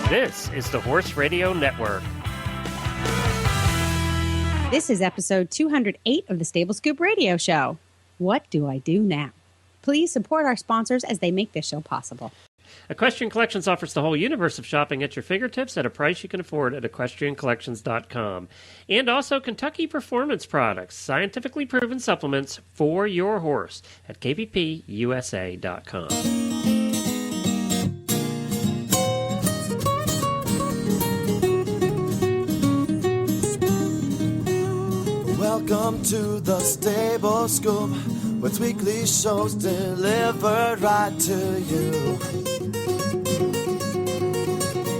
This is the Horse Radio Network. This is episode 208 of the Stable Scoop Radio Show. What do I do now? Please support our sponsors as they make this show possible. Equestrian Collections offers the whole universe of shopping at your fingertips at a price you can afford at equestriancollections.com. And also Kentucky Performance Products, scientifically proven supplements for your horse at kppusa.com. Welcome to the Stable Scoop, with weekly shows delivered right to you.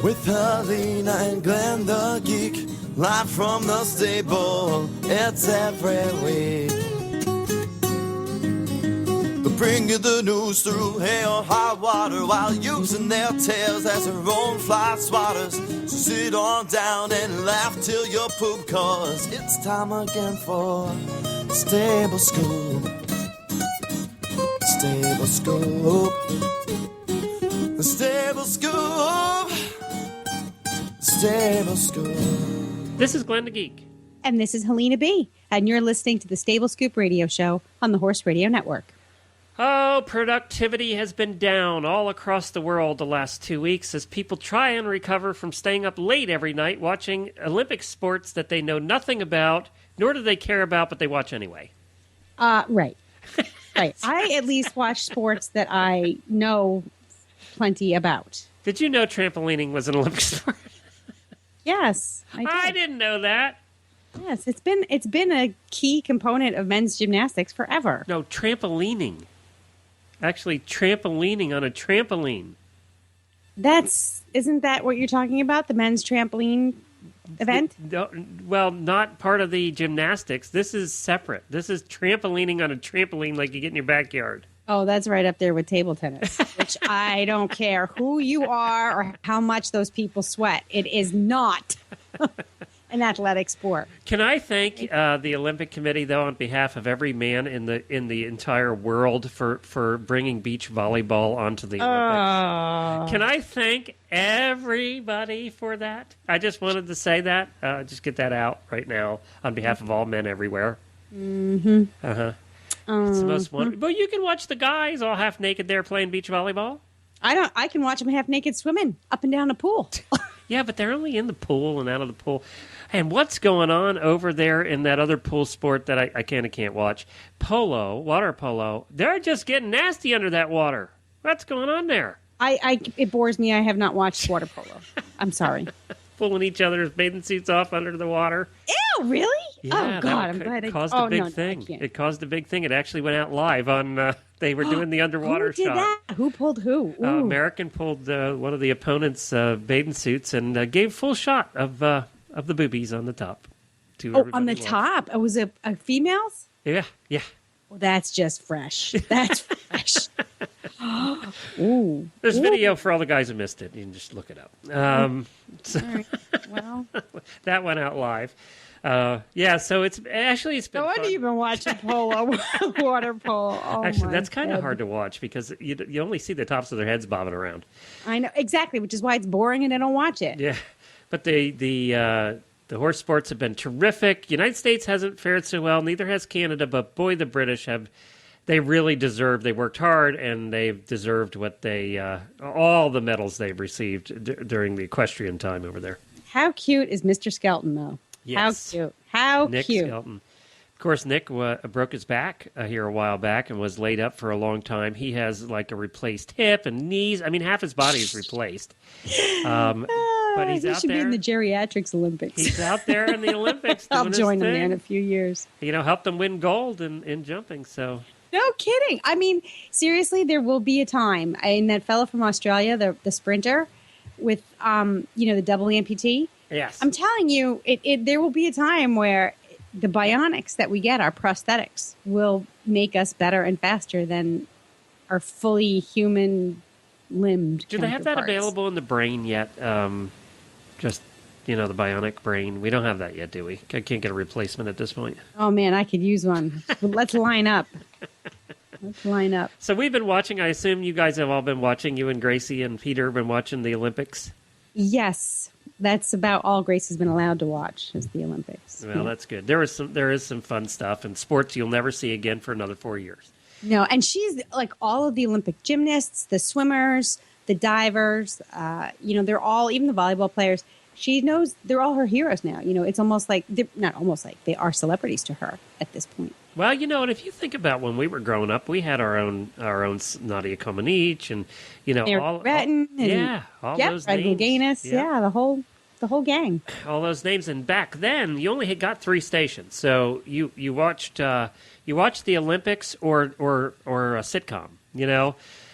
With Helena and Glenn the Geek, live from the stable, it's every week. They'll bring you the news through hail or high water, while using their tails as their own fly swatters. So sit on down and laugh till you poop, cause it's time again for Stable Scoop. Stable Scoop. The Stable Scoop. Stable Scoop. This is Glenn the Geek. And this is Helena B. And you're listening to the Stable Scoop Radio Show on the Horse Radio Network. Oh, productivity has been down all across the world the last 2 weeks as people try and recover from staying up late every night watching Olympic sports that they know nothing about, nor do they care about, but they watch anyway. Right. Right. I at least watch sports that I know plenty about. Did you know trampolining was an Olympic sport? Yes, I did. I didn't know that. Yes, it's been a key component of men's gymnastics forever. No, trampolining. Actually, trampolining on a trampoline. Isn't that what you're talking about? The men's trampoline event? Well, not part of the gymnastics. This is separate. This is trampolining on a trampoline like you get in your backyard. Oh, that's right up there with table tennis, which I don't care who you are or how much those people sweat. It is not an athletic sport. Can I thank the Olympic Committee, though, on behalf of every man in the entire world for bringing beach volleyball onto the Olympics? Can I thank everybody for that? I just wanted to say that. Just get that out right now on behalf of all men everywhere. Mm-hmm. Uh-huh. It's the most wonderful. But you can watch the guys all half naked there playing beach volleyball. I can watch them half naked swimming up and down the pool. Yeah, but they're only in the pool and out of the pool. And what's going on over there in that other pool sport that I can't watch? Polo, water polo. They're just getting nasty under that water. What's going on there? It bores me. I have not watched water polo. I'm sorry. Pulling each other's bathing suits off under the water. Ew, really? Yeah, oh, God, I'm glad it caused a big thing. It caused a big thing. It actually went out live on, they were doing the underwater shot. Who did that? Who pulled who? American pulled one of the opponent's bathing suits and gave full shot of the boobies on the top. On the top? It was a female's? Yeah. Well, that's just fresh. That's fresh. Ooh. There's video for all the guys who missed it. You can just look it up. So right. Well, that went out live. So it's been. No wonder you've been watching water polo. Oh, actually, that's kind of hard to watch because you only see the tops of their heads bobbing around. I know exactly, which is why it's boring and I don't watch it. Yeah, but the horse sports have been terrific. United States hasn't fared so well. Neither has Canada. But boy, the British have. They really deserve. They worked hard, and they've deserved what they all the medals they've received during the equestrian time over there. How cute is Mr. Skelton, though? Yes. How cute! How Nick cute! Skelton. Of course, Nick broke his back here a while back and was laid up for a long time. He has like a replaced hip and knees. I mean, half his body is replaced. But he's out should there. Be in the geriatrics Olympics. He's out there in the Olympics. I'll join him there in a few years. Help them win gold in jumping. So. No kidding. I mean, seriously, there will be a time. And that fellow from Australia, the sprinter with, the double amputee. Yes. I'm telling you, there will be a time where the bionics that we get, our prosthetics, will make us better and faster than our fully human limbed. Do they have that available in the brain yet? The bionic brain. We don't have that yet, do we? I can't get a replacement at this point. Oh, man, I could use one. Let's line up. So we've been watching. I assume you guys have all been watching. You and Gracie and Peter have been watching the Olympics. Yes, that's about all Grace has been allowed to watch is the Olympics. Well, that's good. There is some fun stuff and sports you'll never see again for another 4 years. No, and she's like all of the Olympic gymnasts, the swimmers, the divers. They're all, even the volleyball players. She knows they're all her heroes now. It's almost like not almost like they are celebrities to her at this point. Well, and if you think about when we were growing up, we had our own Nadia Comaneci and all those names. Gaines, the whole gang. All those names, and back then you only had got 3 stations, so you watched the Olympics or a sitcom,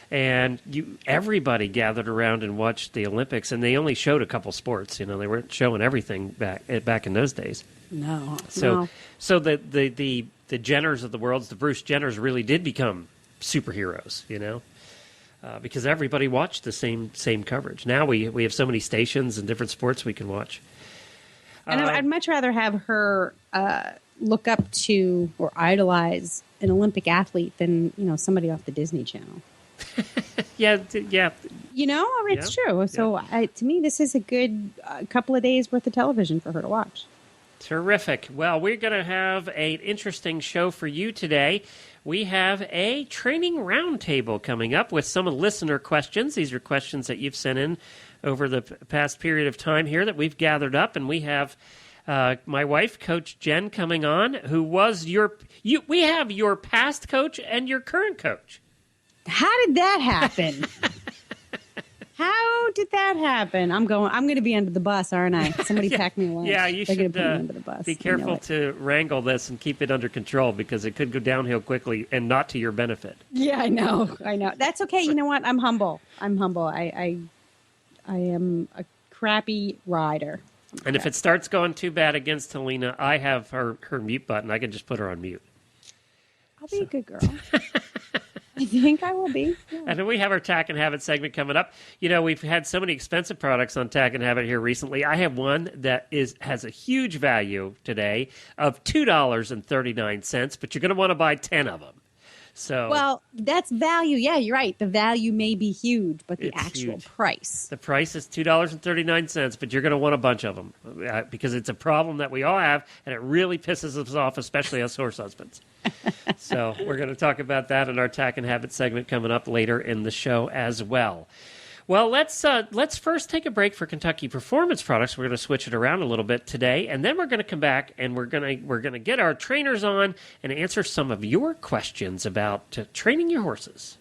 and everybody gathered around and watched the Olympics, and they only showed a couple sports, they weren't showing everything back in those days. No. So the Jenners of the world, the Bruce Jenners, really did become superheroes, because everybody watched the same coverage. Now we have so many stations and different sports we can watch. And I'd much rather have her look up to or idolize an Olympic athlete than somebody off the Disney Channel. Yeah. It's true. So to me, this is a good couple of days worth of television for her to watch. Terrific. Well, we're going to have an interesting show for you today. We have a training roundtable coming up with some listener questions. These are questions that you've sent in over the past period of time here that we've gathered up, and we have my wife, Coach Jen, coming on, who was we have your past coach and your current coach. How did that happen? How did that happen? I'm going to be under the bus, aren't I? Somebody pack me away. Yeah, you They're should put me under the bus. be careful to wrangle this and keep it under control because it could go downhill quickly and not to your benefit. Yeah, I know. That's okay. You know what? I'm humble. I am a crappy rider. And if it starts going too bad against Helena, I have her mute button. I can just put her on mute. I'll be a good girl. I think I will be. Yeah. And then we have our Tack and Habit segment coming up. We've had so many expensive products on Tack and Habit here recently. I have one that has a huge value today of $2.39, but you're going to want to buy 10 of them. Well, that's value. Yeah, you're right. The value may be huge, but the actual price. The price is $2.39, but you're going to want a bunch of them because it's a problem that we all have, and it really pisses us off, especially us horse husbands. So we're going to talk about that in our Tack and Habit segment coming up later in the show as well. Well, let's first take a break for Kentucky Performance Products. We're going to switch it around a little bit today, and then we're going to come back and we're going to get our trainers on and answer some of your questions about training your horses.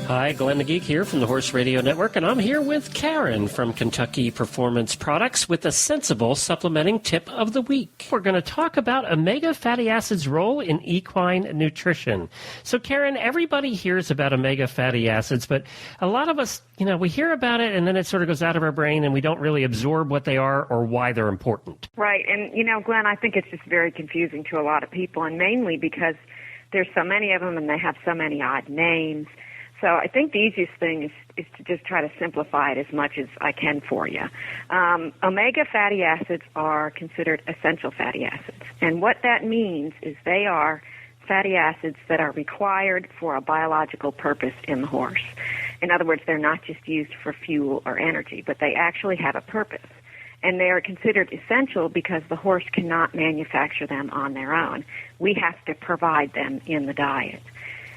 Hi, Glenn the Geek here from the Horse Radio Network, and I'm here with Karen from Kentucky Performance Products with a sensible supplementing tip of the week. We're going to talk about omega fatty acids' role in equine nutrition. So, Karen, everybody hears about omega fatty acids, but a lot of us, we hear about it and then it sort of goes out of our brain and we don't really absorb what they are or why they're important. Right, and Glenn, I think it's just very confusing to a lot of people, and mainly because there's so many of them and they have so many odd names. So I think the easiest thing is to just try to simplify it as much as I can for you. Omega fatty acids are considered essential fatty acids. And what that means is they are fatty acids that are required for a biological purpose in the horse. In other words, they're not just used for fuel or energy, but they actually have a purpose. And they are considered essential because the horse cannot manufacture them on their own. We have to provide them in the diet.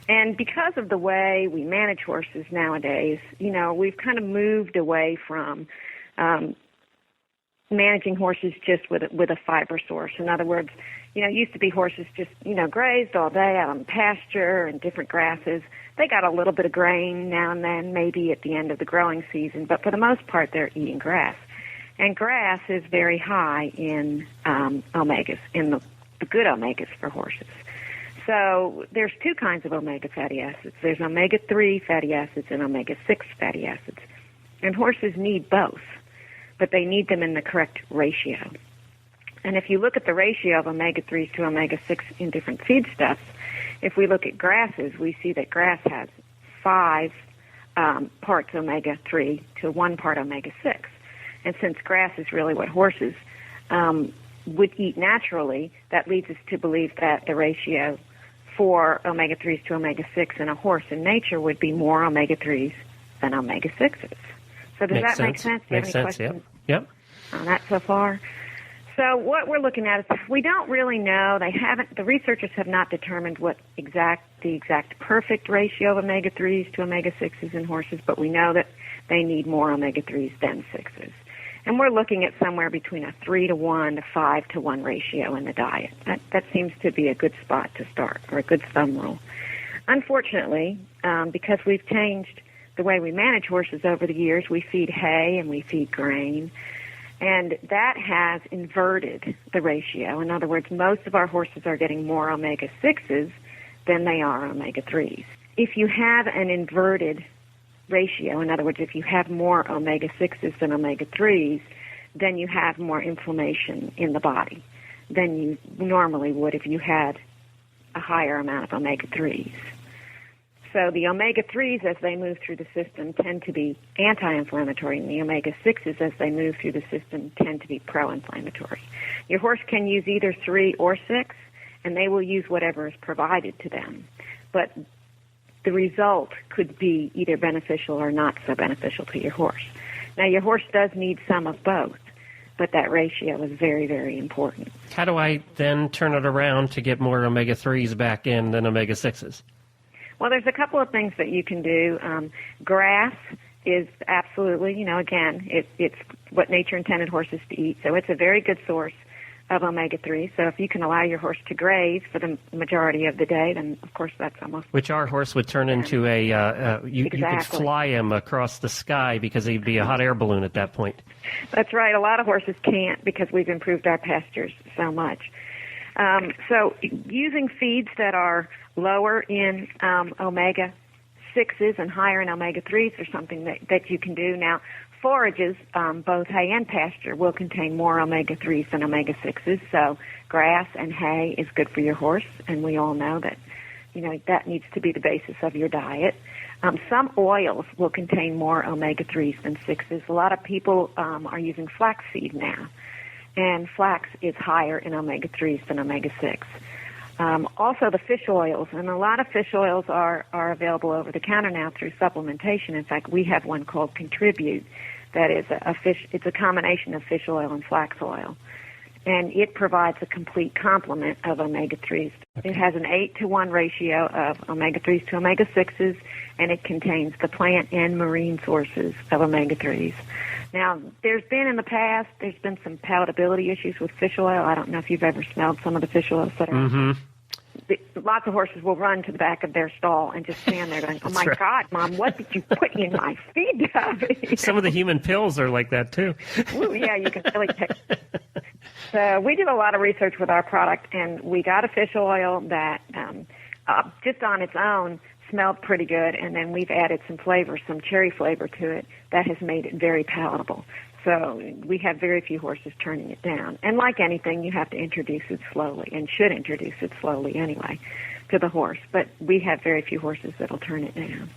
And because of the way we manage horses nowadays, we've kind of moved away from managing horses just with a fiber source. In other words, it used to be horses just, grazed all day out on the pasture and different grasses. They got a little bit of grain now and then, maybe at the end of the growing season, but for the most part, they're eating grass. And grass is very high in omegas, in the good omegas for horses. So there's two kinds of omega fatty acids. There's omega-3 fatty acids and omega-6 fatty acids. And horses need both, but they need them in the correct ratio. And if you look at the ratio of omega-3s to omega-6 in different feedstuffs, if we look at grasses, we see that grass has 5 parts omega-3 to 1 part omega-6. And since grass is really what horses would eat naturally, that leads us to believe that the ratio for omega-3s to omega-6 in a horse in nature would be more omega-3s than omega-6s. So does that make sense? Do you have any questions Yep. on that so far? So what we're looking at is we don't really know. The researchers have not determined what the exact perfect ratio of omega-3s to omega-6s in horses, but we know that they need more omega-3s than 6s. And we're looking at somewhere between a 3-to-1 to 5-to-1 ratio in the diet. That seems to be a good spot to start, or a good thumb rule. Unfortunately, because we've changed the way we manage horses over the years, we feed hay and we feed grain, and that has inverted the ratio. In other words, most of our horses are getting more omega-6s than they are omega-3s. If you have an inverted ratio, in other words, if you have more omega-6s than omega-3s, then you have more inflammation in the body than you normally would if you had a higher amount of omega-3s. So the omega-3s, as they move through the system, tend to be anti-inflammatory, and the omega-6s, as they move through the system, tend to be pro-inflammatory. Your horse can use either 3 or 6, and they will use whatever is provided to them. But the result could be either beneficial or not so beneficial to your horse. Now, your horse does need some of both, but that ratio is very, very important. How do I then turn it around to get more omega-3s back in than omega-6s? Well, there's a couple of things that you can do. Grass is absolutely, again, it's what nature intended horses to eat, so it's a very good source of omega-3. So if you can allow your horse to graze for the majority of the day, then of course that's almost... Which our horse would turn into you could fly him across the sky because he'd be a hot air balloon at that point. That's right. A lot of horses can't because we've improved our pastures so much. So using feeds that are lower in omega-6s and higher in omega-3s are something that you can do. Now, forages, both hay and pasture, will contain more omega-3s than omega-6s, so grass and hay is good for your horse, and we all know that, that needs to be the basis of your diet. Some oils will contain more omega-3s than 6s. A lot of people are using flaxseed now, and flax is higher in omega-3s than omega-6. Also, the fish oils, and a lot of fish oils are available over the counter now through supplementation. In fact, we have one called Contribute that is it's a combination of fish oil and flax oil, and it provides a complete complement of omega-3s. Okay. It has an 8-to-1 ratio of omega-3s to omega-6s, and it contains the plant and marine sources of omega-3s. Now, there's been some palatability issues with fish oil. I don't know if you've ever smelled some of the fish oils that are... Mm-hmm. Lots of horses will run to the back of their stall and just stand there going, oh, my right. God, Mom, what did you put in my feed tub? Some of the human pills are like that, too. Ooh, yeah, you can really take So we did a lot of research with our product, and we got a fish oil that just on its own smelled pretty good, and then we've added some flavor, some cherry flavor to it that has made it very palatable. So we have very few horses turning it down. And like anything, you have to introduce it slowly, and should introduce it slowly anyway to the horse. But we have very few horses that will turn it down.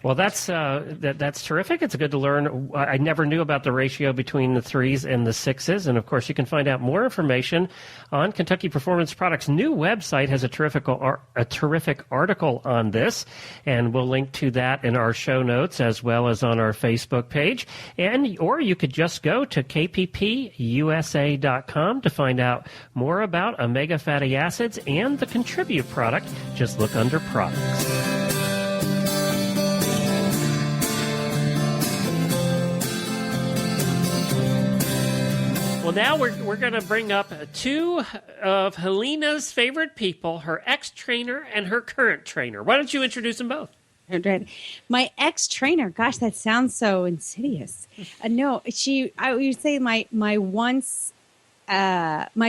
Well, that's terrific. It's good to learn. I never knew about the ratio between the 3s and the 6s. And, of course, you can find out more information on Kentucky Performance Products' new website. Has a terrific article on this, and we'll link to that in our show notes as well as on our Facebook page. Or you could just go to kppusa.com to find out more about omega fatty acids and the Contribute product. Just look under products. Well, now we're going to bring up two of Helena's favorite people, her ex-trainer and her current trainer. Why don't you introduce them both? My ex-trainer, gosh, that sounds so insidious. No, I would say my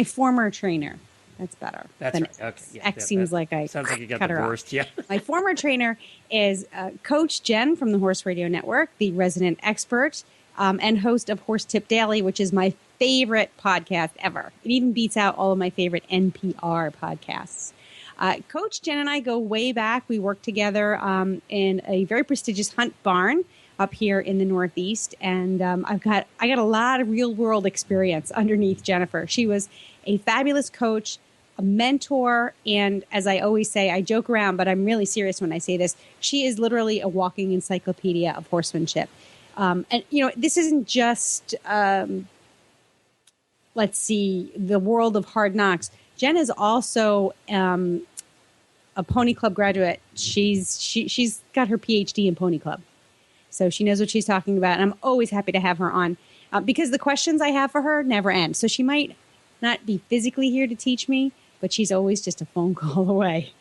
former trainer. That's better. That's right. Okay. Yeah, X seems like I sounds like you got cut her divorced. off. Yeah. My former trainer is Coach Jen from the Horse Radio Network, the resident expert and host of Horse Tip Daily, which is my favorite podcast ever. It even beats out all of my favorite NPR podcasts. Coach Jen and I go way back. We worked together in a very prestigious hunt barn up here in the Northeast, and I got a lot of real world experience underneath Jennifer. She was a fabulous coach, a mentor, and as I always say, I joke around, but I'm really serious when I say this. She is literally a walking encyclopedia of horsemanship. And this isn't just let's see, the world of hard knocks. Jen is also a Pony Club graduate. She's got her PhD in Pony Club. So she knows what she's talking about. And I'm always happy to have her on because the questions I have for her never end. So she might not be physically here to teach me, but she's always just a phone call away.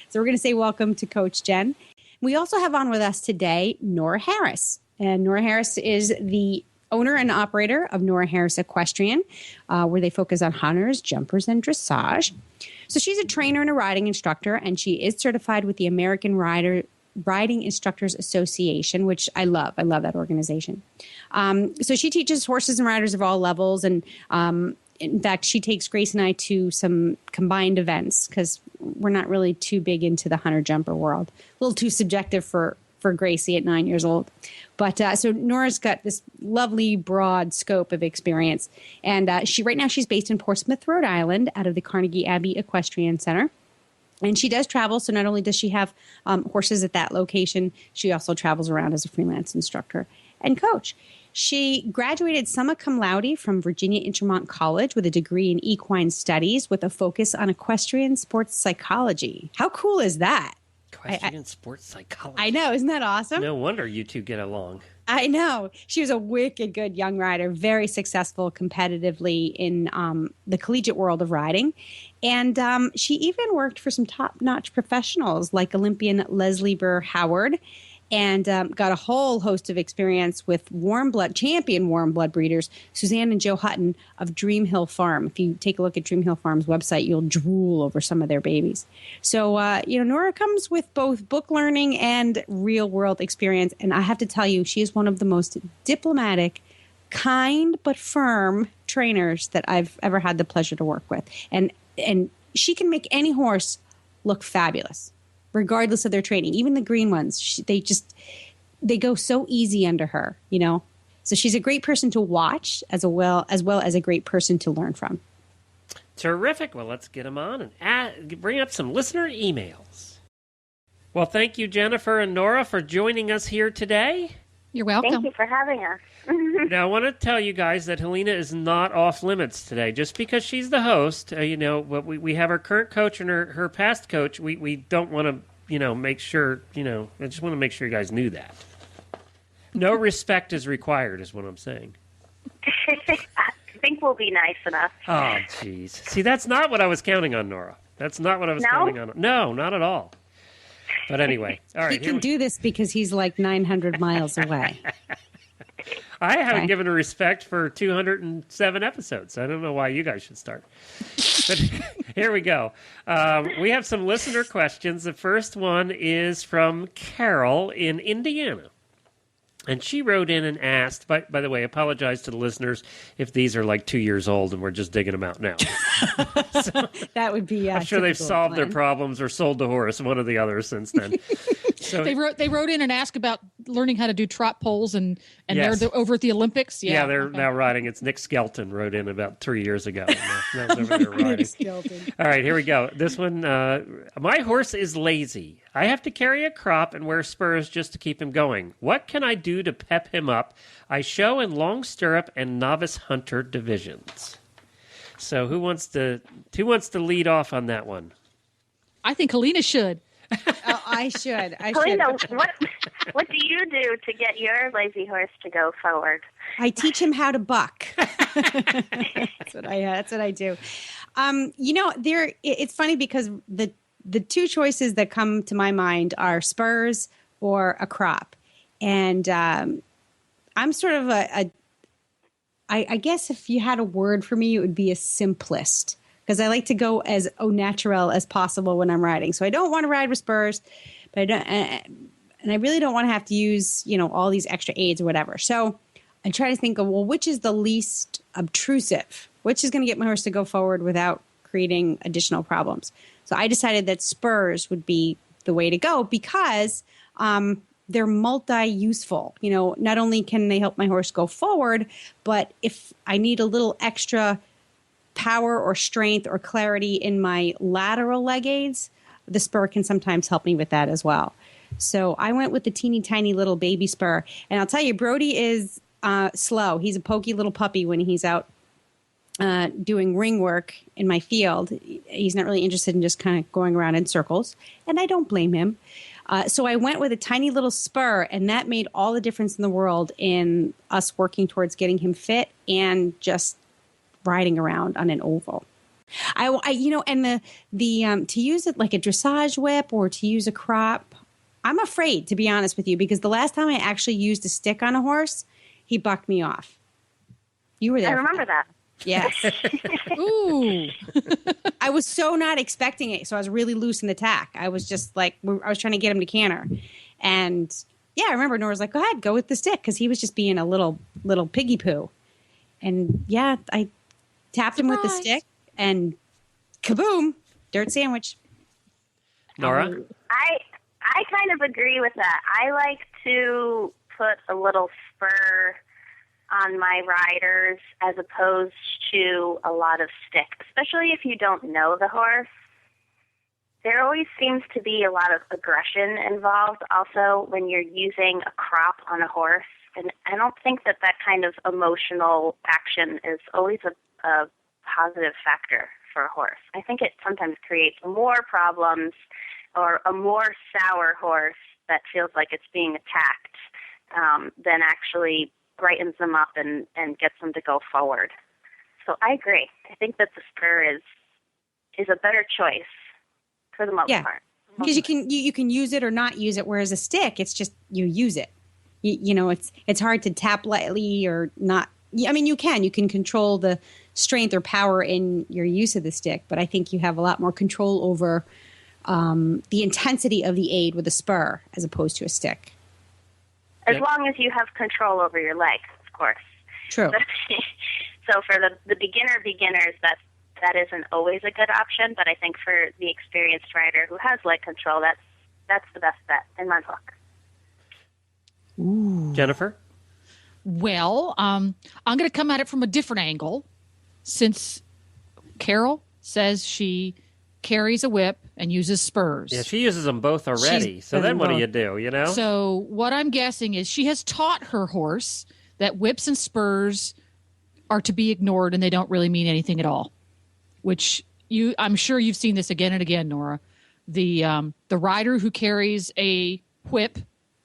So we're going to say welcome to Coach Jen. We also have on with us today Nora Harris. And Nora Harris is the owner and operator of Nora Harris Equestrian, where they focus on hunters, jumpers, and dressage. So she's a trainer and a riding instructor, and she is certified with the American Riding Instructors Association, which I love. I love that organization. So she teaches horses and riders of all levels. And in fact, she takes Grace and I to some combined events because we're not really too big into the hunter jumper world. A little too subjective for Gracie at 9 years old. But so Nora's got this lovely broad scope of experience. And right now she's based in Portsmouth, Rhode Island, out of the Carnegie Abbey Equestrian Center. And she does travel. So not only does she have horses at that location, she also travels around as a freelance instructor and coach. She graduated summa cum laude from Virginia Intermont College with a degree in equine studies with a focus on equestrian sports psychology. How cool is that? Equestrian sports psychology. I know. Isn't that awesome? No wonder you two get along. I know. She was a wicked good young rider, very successful competitively in the collegiate world of riding. And she even worked for some top-notch professionals like Olympian Leslie Burr Howard, and got a whole host of experience with champion warm blood breeders, Suzanne and Joe Hutton of Dream Hill Farm. If you take a look at Dream Hill Farm's website, you'll drool over some of their babies. So, Nora comes with both book learning and real world experience. And I have to tell you, she is one of the most diplomatic, kind, but firm trainers that I've ever had the pleasure to work with. And she can make any horse look fabulous, regardless of their training. Even the green ones, they go so easy under her, So she's a great person to watch as well as a great person to learn from. Terrific. Well, let's get them on and bring up some listener emails. Well, thank you, Jennifer and Nora, for joining us here today. You're welcome. Thank you for having us. Now, I want to tell you guys that Helena is not off limits today. Just because she's the host, we have our current coach and her past coach. We don't want to, make sure, I just want to make sure you guys knew that. No respect is required, is what I'm saying. I think we'll be nice enough. Oh, jeez. See, that's not what I was counting on, Nora. That's not what I was counting on. No, not at all. But anyway, all right. He can do this because he's like 900 miles away. I haven't given her respect for 207 episodes. I don't know why you guys should start. But here we go. We have some listener questions. The first one is from Carol in Indiana. And she wrote in and asked, by the way, apologize to the listeners if these are like 2 years old and we're just digging them out now. So, that would be I'm sure they've solved their problems or sold the horse, one or the other, since then. So they wrote in and asked about learning how to do trot poles, and yes. They're over at the Olympics. Yeah, they're now riding. It's Nick Skelton wrote in about 3 years ago. Now over there riding. All right, here we go. This one, my horse is lazy. I have to carry a crop and wear spurs just to keep him going. What can I do to pep him up? I show in long stirrup and novice hunter divisions. So who wants to lead off on that one? I think Helena should. Oh, I should. Helena, what do you do to get your lazy horse to go forward? I teach him how to buck. That's what I do. It's funny because the two choices that come to my mind are spurs or a crop. And I'm sort of I guess if you had a word for me, it would be a simplist, because I like to go as au naturel as possible when I'm riding. So I don't want to ride with spurs, but I really don't want to have to use, all these extra aids or whatever. So I try to think of, which is the least obtrusive? Which is going to get my horse to go forward without creating additional problems? So I decided that spurs would be the way to go because they're multi-useful. You know, not only can they help my horse go forward, but if I need a little extra power or strength or clarity in my lateral leg aids, the spur can sometimes help me with that as well. So I went with the teeny tiny little baby spur. And I'll tell you, Brody is slow. He's a pokey little puppy when he's out doing ring work in my field. He's not really interested in just kind of going around in circles. And I don't blame him. So I went with a tiny little spur, and that made all the difference in the world in us working towards getting him fit and just riding around on an oval. I you know, and the to use it like a dressage whip or to use a crop, I'm afraid, to be honest with you, because the last time I actually used a stick on a horse, he bucked me off. You were there. I remember that. Yes. Ooh. I was so not expecting it, so I was really loose in the tack. I was just like, I was trying to get him to canter. And yeah, I remember Nora's like, go ahead, go with the stick, because he was just being a little piggy poo. And yeah, I tapped him with the stick, and kaboom, dirt sandwich. Nora? I kind of agree with that. I like to put a little spur on my riders as opposed to a lot of stick, especially if you don't know the horse. There always seems to be a lot of aggression involved also when you're using a crop on a horse. And I don't think that kind of emotional action is always a positive factor for a horse. I think it sometimes creates more problems or a more sour horse that feels like it's being attacked than actually brightens them up and gets them to go forward. So I agree. I think that the spur is a better choice for the most part. Because you can use it or not use it, whereas a stick, it's just you use it. You know, it's hard to tap lightly or not. I mean, you can control the strength or power in your use of the stick, but I think you have a lot more control over the intensity of the aid with a spur as opposed to a stick. As long as you have control over your legs, of course. True. So for the beginners, that isn't always a good option, but I think for the experienced rider who has leg control, that's the best bet in my book. Ooh. Jennifer? Well, I'm going to come at it from a different angle, since Carol says she carries a whip and uses spurs. Yeah, she uses them both already. So then what do you do, you know? So what I'm guessing is she has taught her horse that whips and spurs are to be ignored and they don't really mean anything at all, which I'm sure you've seen this again and again, Nora. The rider who carries a whip,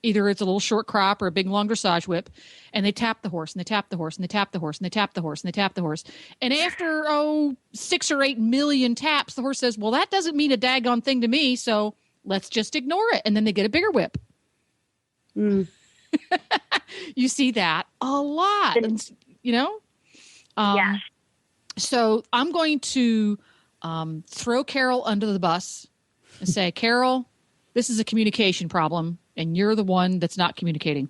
either it's a little short crop or a big long dressage whip, and they tap the horse, and they tap the horse, and they tap the horse, and they tap the horse, and they tap the horse. And after, 6 or 8 million taps, the horse says, well, that doesn't mean a daggone thing to me, so let's just ignore it. And then they get a bigger whip. Mm. You see that a lot, you know? Yeah. So I'm going to throw Carol under the bus and say, Carol, this is a communication problem, and you're the one that's not communicating.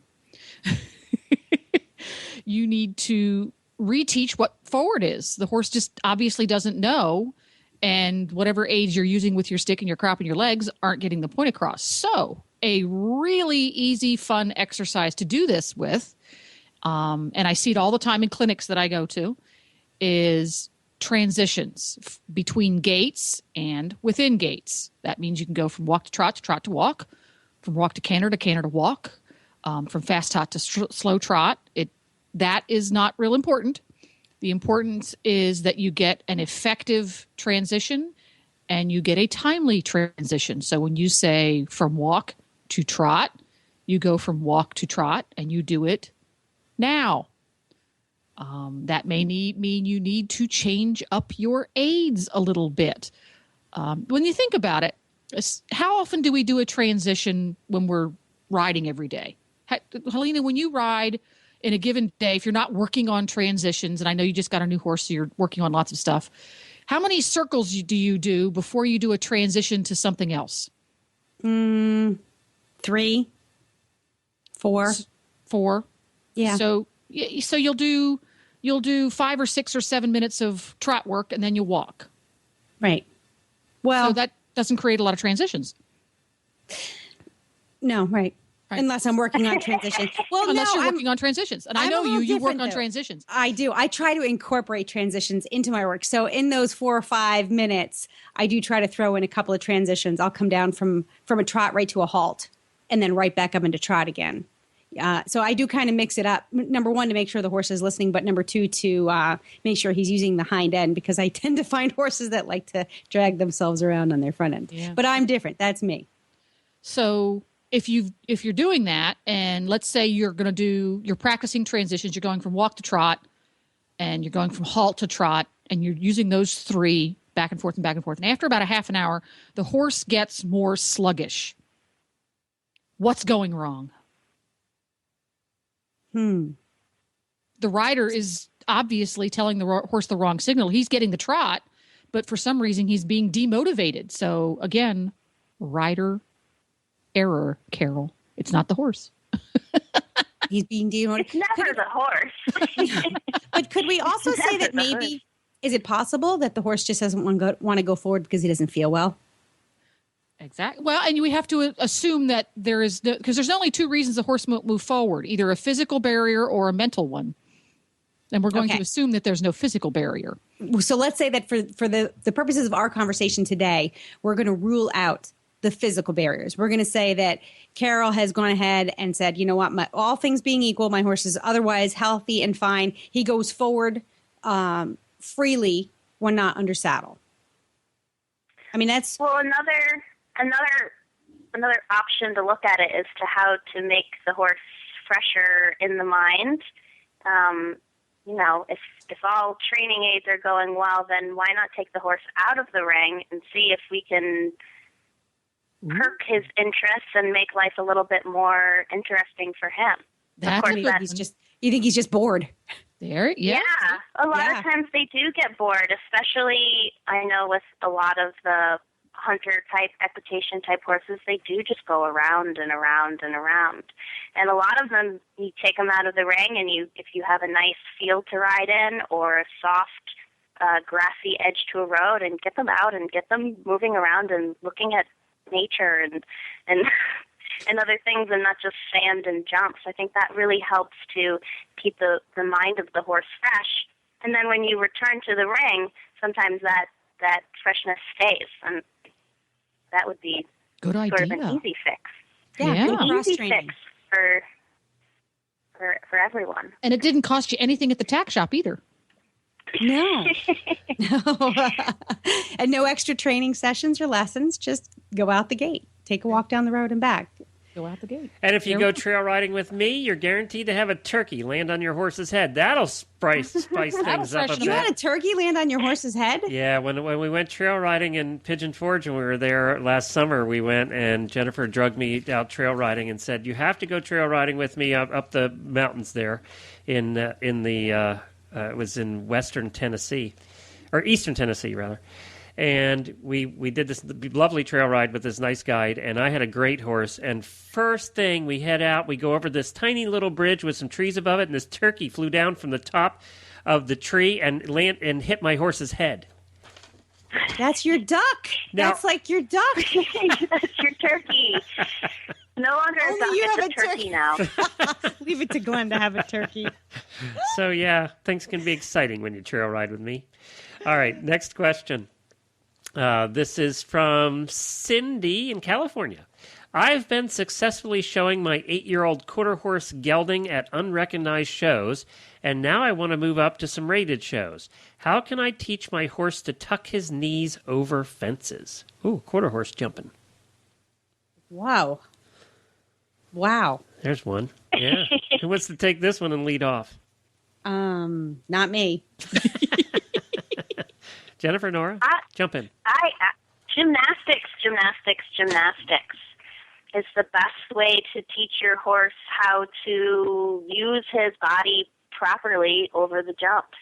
You need to reteach what forward is. The horse just obviously doesn't know, and whatever aids you're using with your stick and your crop and your legs aren't getting the point across. So a really easy, fun exercise to do this with, and I see it all the time in clinics that I go to, is transitions between gaits and within gaits. That means you can go from walk to trot to walk, from walk to canter to walk, from fast trot to slow trot. That is not real important. The importance is that you get an effective transition and you get a timely transition. So when you say from walk to trot, you go from walk to trot and you do it now. That may mean you need to change up your aids a little bit. When you think about it, how often do we do a transition when we're riding every day? Helena, when you ride in a given day, if you're not working on transitions, and I know you just got a new horse, so you're working on lots of stuff, how many circles do you do before you do a transition to something else? 3, 4. 4. Yeah. So you'll do 5 or 6 or 7 minutes of trot work, and then you'll walk. Right. Well, so that doesn't create a lot of transitions. No, right. unless I'm working on transitions. Well, unless you're working on transitions. And I know you work on transitions. I do. I try to incorporate transitions into my work. So in those 4 or 5 minutes, I do try to throw in a couple of transitions. I'll come down from a trot right to a halt and then right back up into trot again. So I do kind of mix it up. Number one, to make sure the horse is listening, but number two, to make sure he's using the hind end, because I tend to find horses that like to drag themselves around on their front end. Yeah. But I'm different. That's me. So if you're doing that, and let's say you're practicing transitions, you're going from walk to trot, and you're going from halt to trot, and you're using those 3 back and forth and back and forth. And after about a half an hour, the horse gets more sluggish. What's going wrong? The rider is obviously telling the horse the wrong signal. He's getting the trot, but for some reason he's being demotivated. So again, rider error, Carol. It's not the horse. He's being demotivated. It's never the horse. But could we also say that maybe, is it possible that the horse just doesn't want to go forward because he doesn't feel well? Exactly. Well, and we have to assume that because there's only 2 reasons the horse won't move forward, either a physical barrier or a mental one. And we're going to assume that there's no physical barrier. So let's say that for the purposes of our conversation today, we're going to rule out the physical barriers. We're going to say that Carol has gone ahead and said, you know what, all things being equal, my horse is otherwise healthy and fine. He goes forward freely when not under saddle. I mean, that's... Well, another option to look at it is to how to make the horse fresher in the mind. If all training aids are going well, then why not take the horse out of the ring and see if we can perk his interests and make life a little bit more interesting for him. Of course, you think he's just bored. There, yeah. A lot of times they do get bored, especially I know with a lot of the hunter type, equitation type horses, they do just go around and around and around. And a lot of them, you take them out of the ring, and if you have a nice field to ride in or a soft grassy edge to a road, and get them out and get them moving around and looking at nature and and other things, and not just sand and jumps. I think that really helps to keep the mind of the horse fresh. And then when you return to the ring, sometimes that freshness stays, and that would be good sort idea. of an easy fix. Yeah. An easy fix for everyone. And it didn't cost you anything at the tack shop either. No. And no extra training sessions or lessons. Just go out the gate. Take a walk down the road and back. Go out the gate. And if you go trail riding with me, you're guaranteed to have a turkey land on your horse's head. That'll spice things up a bit. You had a turkey land on your horse's head? Yeah, when we went trail riding in Pigeon Forge when we were there last summer, we went and Jennifer drugged me out trail riding and said, "You have to go trail riding with me up the mountains there in it was in western Tennessee, or eastern Tennessee rather." And we did this lovely trail ride with this nice guide, and I had a great horse. And first thing, we head out, we go over this tiny little bridge with some trees above it, and this turkey flew down from the top of the tree and hit my horse's head. That's your duck. That's like your duck. That's your turkey. No longer a duck, it's a turkey now. Leave it to Glenn to have a turkey. So, yeah, things can be exciting when you trail ride with me. All right, next question. This is from Cindy in California. I've been successfully showing my 8-year-old quarter horse gelding at unrecognized shows, and now I want to move up to some rated shows. How can I teach my horse to tuck his knees over fences? Ooh, quarter horse jumping. Wow. There's one. Yeah. Who wants to take this one and lead off? Not me. Jennifer, Nora, jump in. Gymnastics is the best way to teach your horse how to use his body properly over the jumps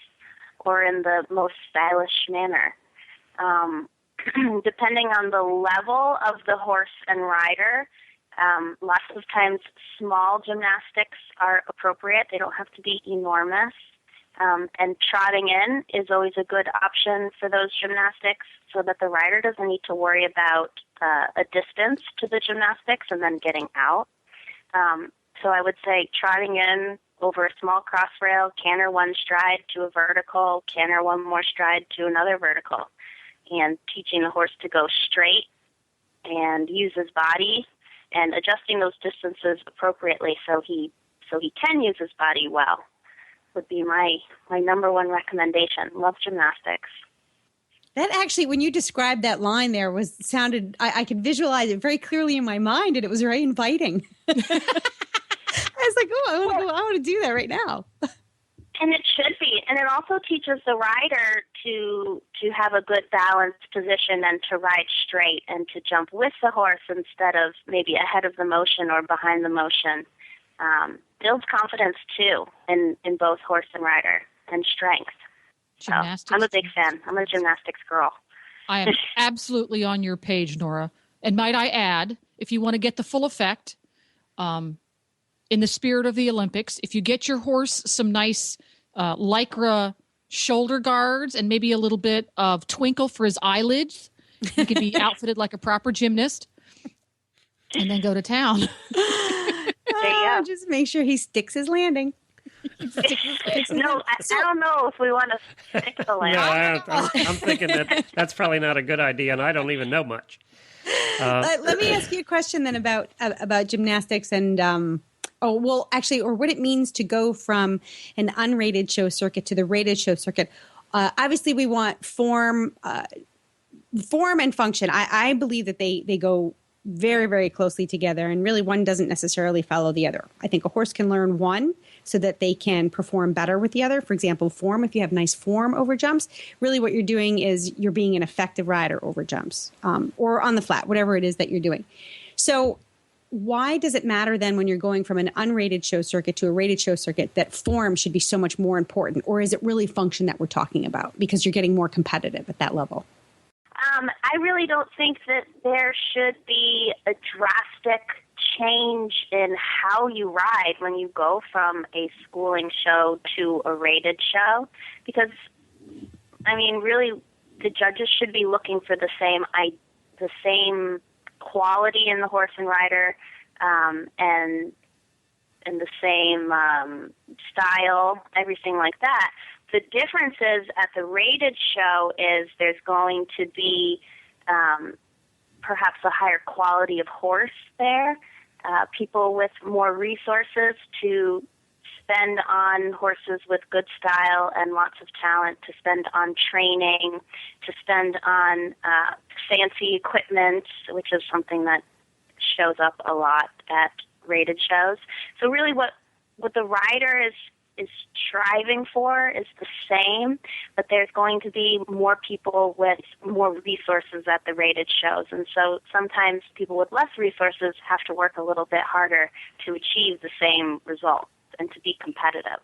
or in the most stylish manner. Depending on the level of the horse and rider, lots of times small gymnastics are appropriate. They don't have to be enormous. And trotting in is always a good option for those gymnastics so that the rider doesn't need to worry about a distance to the gymnastics and then getting out. So I would say trotting in over a small cross rail, canter one stride to a vertical, canter one more stride to another vertical, and teaching the horse to go straight and use his body and adjusting those distances appropriately so he can use his body well would be my number one recommendation. Love gymnastics. That actually, when you described that line there, I could visualize it very clearly in my mind, and it was very inviting. I was like, oh, I want to do that right now. And it should be. And it also teaches the rider to have a good balanced position and to ride straight and to jump with the horse instead of maybe ahead of the motion or behind the motion. Builds confidence, too, in both horse and rider, and strength. Gymnastics. So I'm a big fan. I'm a gymnastics girl. I am absolutely on your page, Nora. And might I add, if you want to get the full effect, in the spirit of the Olympics, if you get your horse some nice Lycra shoulder guards and maybe a little bit of twinkle for his eyelids, he can be outfitted like a proper gymnast and then go to town. Just make sure he sticks his landing. No, I don't know if we want to stick the landing. No, I'm thinking that's probably not a good idea, and I don't even know much. Let me ask you a question then about gymnastics and or what it means to go from an unrated show circuit to the rated show circuit. Obviously, we want form and function. I believe that they go very, very closely together, and really one doesn't necessarily follow the other. I think a horse can learn one so that they can perform better with the other. For example, form, if you have nice form over jumps, really what you're doing is you're being an effective rider over jumps or on the flat, whatever it is that you're doing. So why does it matter then when you're going from an unrated show circuit to a rated show circuit that form should be so much more important? Or is it really function that we're talking about because you're getting more competitive at that level? I really don't think that there should be a drastic change in how you ride when you go from a schooling show to a rated show, because, I mean, really, the judges should be looking for the same quality in the horse and rider, and the same style, everything like that. The difference is at the rated show is there's going to be perhaps a higher quality of horse there, people with more resources to spend on horses with good style and lots of talent, to spend on training, to spend on fancy equipment, which is something that shows up a lot at rated shows. So really what the rider is striving for is the same, but there's going to be more people with more resources at the rated shows. And so sometimes people with less resources have to work a little bit harder to achieve the same results and to be competitive.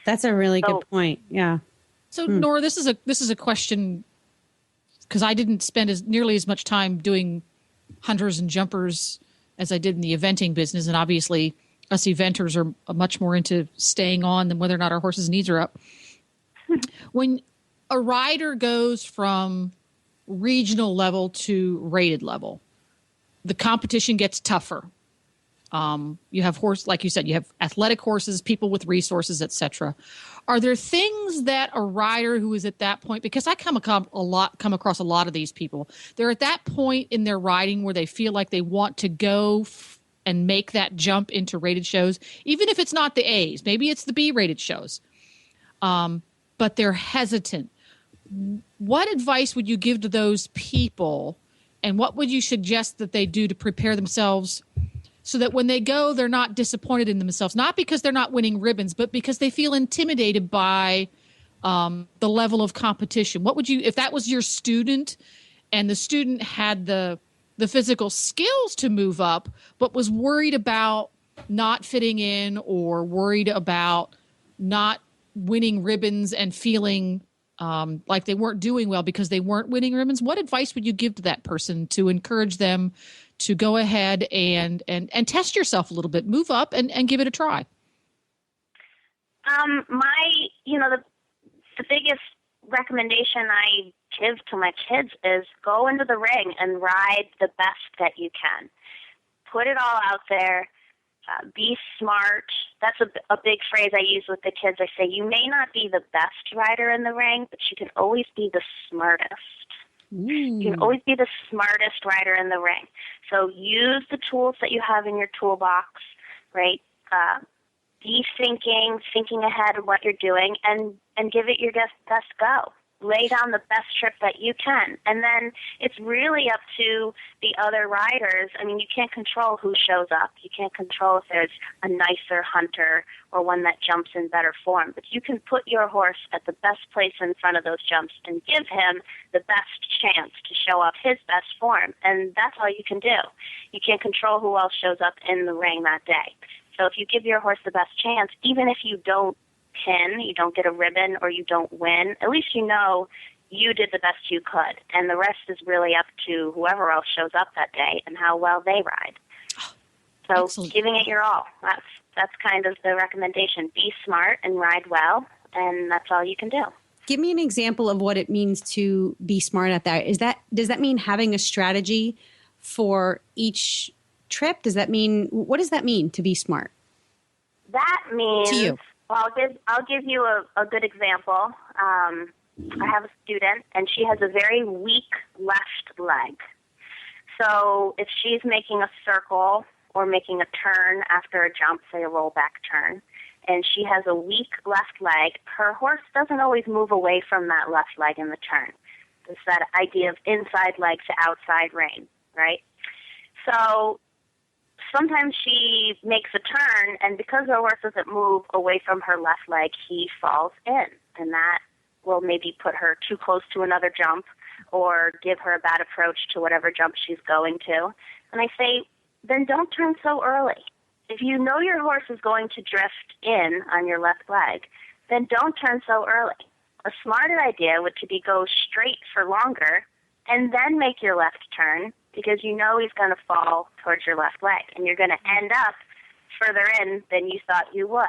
That's a really good point. Yeah. So Nora, this is a question because I didn't spend nearly as much time doing hunters and jumpers as I did in the eventing business, and obviously us eventers are much more into staying on than whether or not our horses' needs are up. When a rider goes from regional level to rated level, the competition gets tougher. You have like you said, you have athletic horses, people with resources, etc. Are there things that a rider who is at that point, because I come across a lot of these people, they're at that point in their riding where they feel like they want to go and make that jump into rated shows, even if it's not the A's, maybe it's the B-rated shows, but they're hesitant. What advice would you give to those people, and what would you suggest that they do to prepare themselves so that when they go, they're not disappointed in themselves, not because they're not winning ribbons, but because they feel intimidated by the level of competition? What would you, if that was your student and the student had the physical skills to move up, but was worried about not fitting in or worried about not winning ribbons and feeling like they weren't doing well because they weren't winning ribbons, what advice would you give to that person to encourage them to go ahead and test yourself a little bit, move up and give it a try? The biggest recommendation I give to my kids is go into the ring and ride the best that you can. Put it all out there. Be smart. That's a big phrase I use with the kids. I say, you may not be the best rider in the ring, but you can always be the smartest. You can always be the smartest rider in the ring. So use the tools that you have in your toolbox, right? Be thinking ahead of what you're doing, and give it your best go. Lay down the best trip that you can. And then it's really up to the other riders. I mean, you can't control who shows up. You can't control if there's a nicer hunter or one that jumps in better form. But you can put your horse at the best place in front of those jumps and give him the best chance to show off his best form. And that's all you can do. You can't control who else shows up in the ring that day. So if you give your horse the best chance, even if you don't pin, you don't get a ribbon, or you don't win, at least you know you did the best you could. And the rest is really up to whoever else shows up that day and how well they ride. So Excellent. Giving it your all. That's kind of the recommendation. Be smart and ride well, and that's all you can do. Give me an example of what it means to be smart at that. Does that mean having a strategy for each trip? What does that mean to be smart? That means to you. Well, I'll give you a good example. I have a student, and she has a very weak left leg. So if she's making a circle or making a turn after a jump, say a rollback turn, and she has a weak left leg, her horse doesn't always move away from that left leg in the turn. It's that idea of inside leg to outside rein, right? So sometimes she makes a turn, and because her horse doesn't move away from her left leg, he falls in, and that will maybe put her too close to another jump or give her a bad approach to whatever jump she's going to. And I say, then don't turn so early. If you know your horse is going to drift in on your left leg, then don't turn so early. A smarter idea would to be go straight for longer and then make your left turn, because you know he's going to fall towards your left leg, and you're going to end up further in than you thought you would.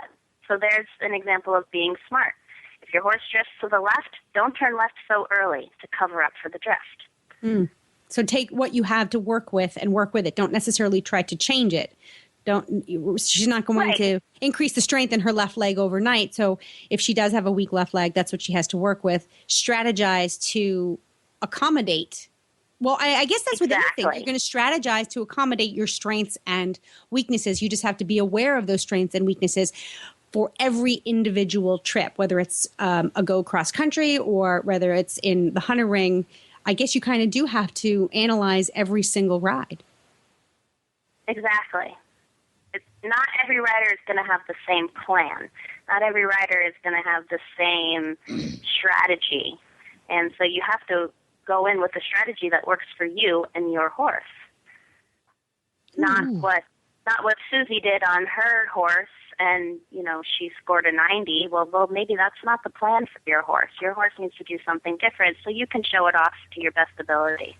So there's an example of being smart. If your horse drifts to the left, don't turn left so early to cover up for the drift. So take what you have to work with and work with it. Don't necessarily try to change it. She's not going to increase the strength in her left leg overnight. So if she does have a weak left leg, that's what she has to work with. Strategize to accommodate. Well, I guess that's with anything. You're going to strategize to accommodate your strengths and weaknesses. You just have to be aware of those strengths and weaknesses for every individual trip, whether it's a go cross country or whether it's in the hunter ring. I guess you kind of do have to analyze every single ride. Exactly. Not every rider is going to have the same plan. Not every rider is going to have the same strategy. And so you have to go in with a strategy that works for you and your horse. Not what Susie did on her horse, and she scored a 90. Well, maybe that's not the plan for your horse. Your horse needs to do something different so you can show it off to your best ability.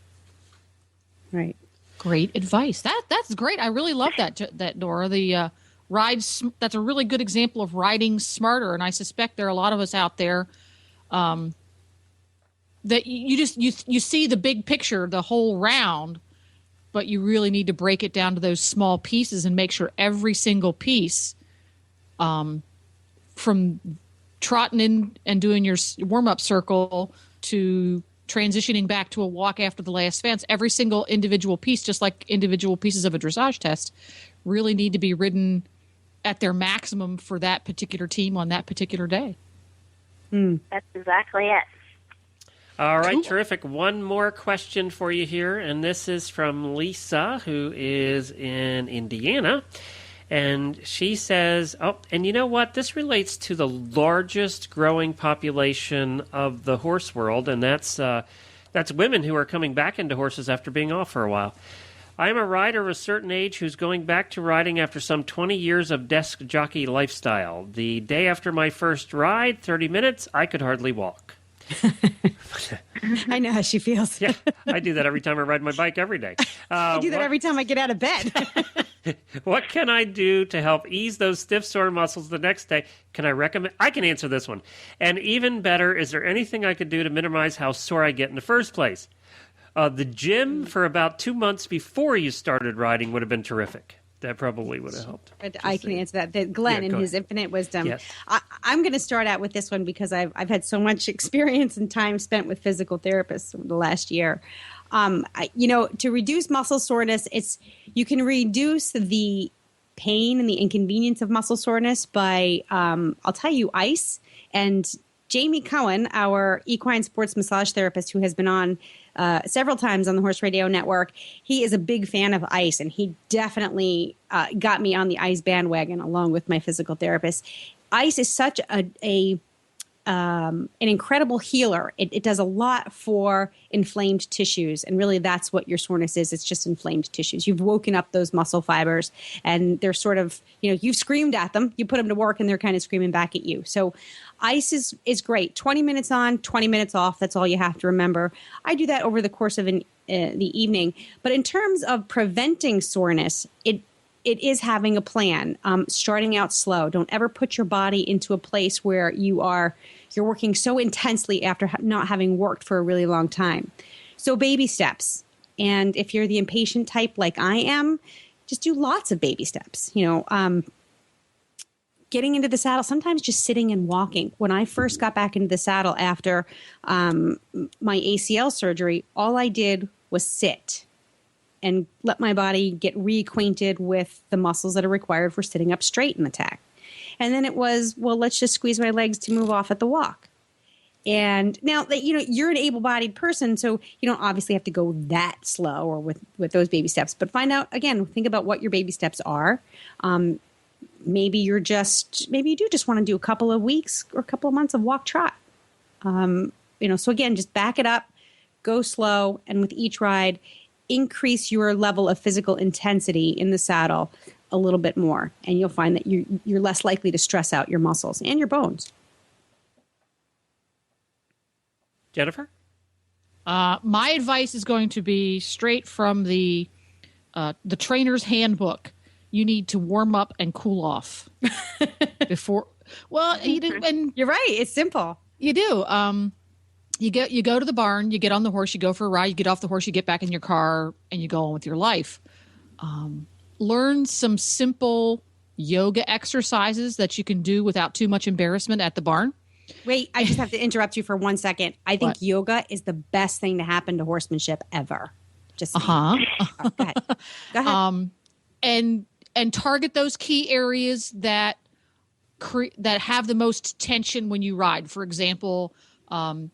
Right. Great advice. That's great. I really love that Nora. The that's a really good example of riding smarter, and I suspect there are a lot of us out there that you see the big picture, the whole round, but you really need to break it down to those small pieces and make sure every single piece, from trotting in and doing your warm-up circle to transitioning back to a walk after the last fence, every single individual piece, just like individual pieces of a dressage test, really need to be ridden at their maximum for that particular team on that particular day. That's exactly it. All right, Cool. Terrific. One more question for you here, and this is from Lisa, who is in Indiana. And she says, and you know what? This relates to the largest growing population of the horse world, and that's women who are coming back into horses after being off for a while. I am a rider of a certain age who's going back to riding after some 20 years of desk jockey lifestyle. The day after my first ride, 30 minutes, I could hardly walk. I know how she feels. Yeah, I do that every time I ride my bike every day. I do that every time I get out of bed. What can I do to help ease those stiff, sore muscles the next day? Can I recommend? I can answer this one. And even better, is there anything I could do to minimize how sore I get in the first place? The gym for about 2 months before you started riding would have been terrific. That probably would have helped. But I can answer that. Glenn, in his infinite wisdom. Yes. I'm going to start out with this one because I've had so much experience and time spent with physical therapists over the last year. To reduce muscle soreness, you can reduce the pain and the inconvenience of muscle soreness by, I'll tell you, ice. And Jamie Cohen, our equine sports massage therapist who has been on several times on the Horse Radio Network, he is a big fan of ice, and he definitely got me on the ice bandwagon along with my physical therapist. Ice is such an incredible healer. It does a lot for inflamed tissues, and really that's what your soreness is. It's just inflamed tissues. You've woken up those muscle fibers, and they're sort of, you've screamed at them, you put them to work, and they're kind of screaming back at you. So ice is great. 20 minutes on, 20 minutes off. That's all you have to remember. I do that over the course of the evening. But in terms of preventing soreness, it is having a plan, starting out slow. Don't ever put your body into a place where you're working so intensely after not having worked for a really long time. So baby steps. And if you're the impatient type like I am, just do lots of baby steps. Getting into the saddle, sometimes just sitting and walking. When I first got back into the saddle after my ACL surgery, all I did was sit and let my body get reacquainted with the muscles that are required for sitting up straight in the tack. And then it was, well, let's just squeeze my legs to move off at the walk. And now that you're an able-bodied person, so you don't obviously have to go that slow or with those baby steps. But find out, again, think about what your baby steps are. Maybe you do just want to do a couple of weeks or a couple of months of walk trot. So again, just back it up, go slow, and with each ride, increase your level of physical intensity in the saddle a little bit more, and you'll find that you're less likely to stress out your muscles and your bones. Jennifer? My advice is going to be straight from the trainer's handbook. You need to warm up and cool off before. Well, and you're right. It's simple. You do. You go to the barn, you get on the horse, you go for a ride, you get off the horse, you get back in your car, and you go on with your life. Learn some simple yoga exercises that you can do without too much embarrassment at the barn. Wait, I just have to interrupt you for 1 second. I think yoga is the best thing to happen to horsemanship ever. Just go ahead. Go ahead. And target those key areas that have the most tension when you ride. For example,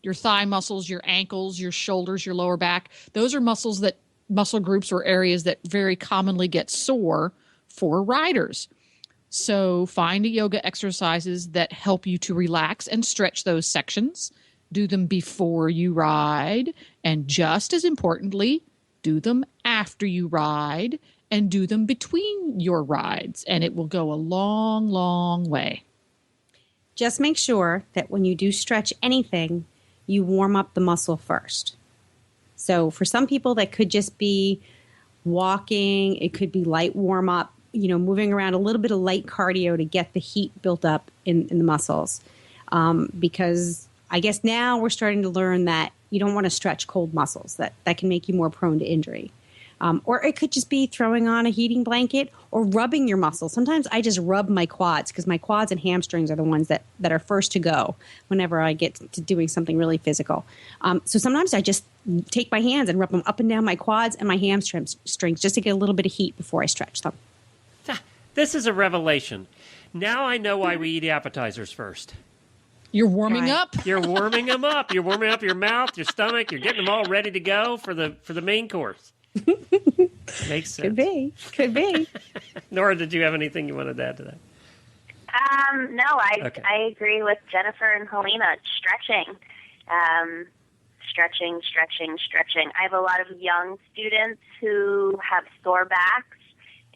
your thigh muscles, your ankles, your shoulders, your lower back. Those are muscle groups or areas that very commonly get sore for riders. So find yoga exercises that help you to relax and stretch those sections. Do them before you ride. And just as importantly, do them after you ride and do them between your rides. And it will go a long, long way. Just make sure that when you do stretch anything, you warm up the muscle first. So for some people, that could just be walking. It could be light warm up, moving around, a little bit of light cardio to get the heat built up in the muscles. Because I guess now we're starting to learn that you don't want to stretch cold muscles. That can make you more prone to injury. Or it could just be throwing on a heating blanket or rubbing your muscles. Sometimes I just rub my quads because my quads and hamstrings are the ones that are first to go whenever I get to doing something really physical. So sometimes I just take my hands and rub them up and down my quads and my hamstrings just to get a little bit of heat before I stretch them. This is a revelation. Now I know why we eat appetizers first. You're warming up. You're warming them up. You're warming up your mouth, your stomach. You're getting them all ready to go for the main course. Makes sense. Could be. Nora, did you have anything you wanted to add to that? No, I agree with Jennifer and Helena. Stretching. Stretching. I have a lot of young students who have sore backs,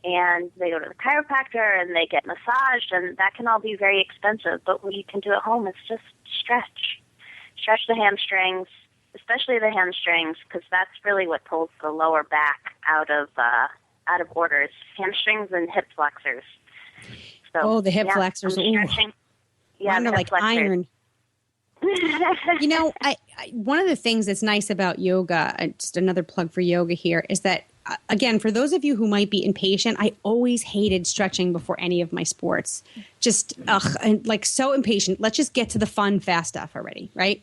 and they go to the chiropractor and they get massaged, and that can all be very expensive. But what you can do at home is just stretch the hamstrings, especially the hamstrings, because that's really what pulls the lower back out of order. Hamstrings and hip flexors. So, the hip flexors. Stretching. Yeah, they're like flexors. iron. I one of the things that's nice about yoga, just another plug for yoga here, is that again, for those of you who might be impatient, I always hated stretching before any of my sports. Just, and like so impatient. Let's just get to the fun, fast stuff already, right?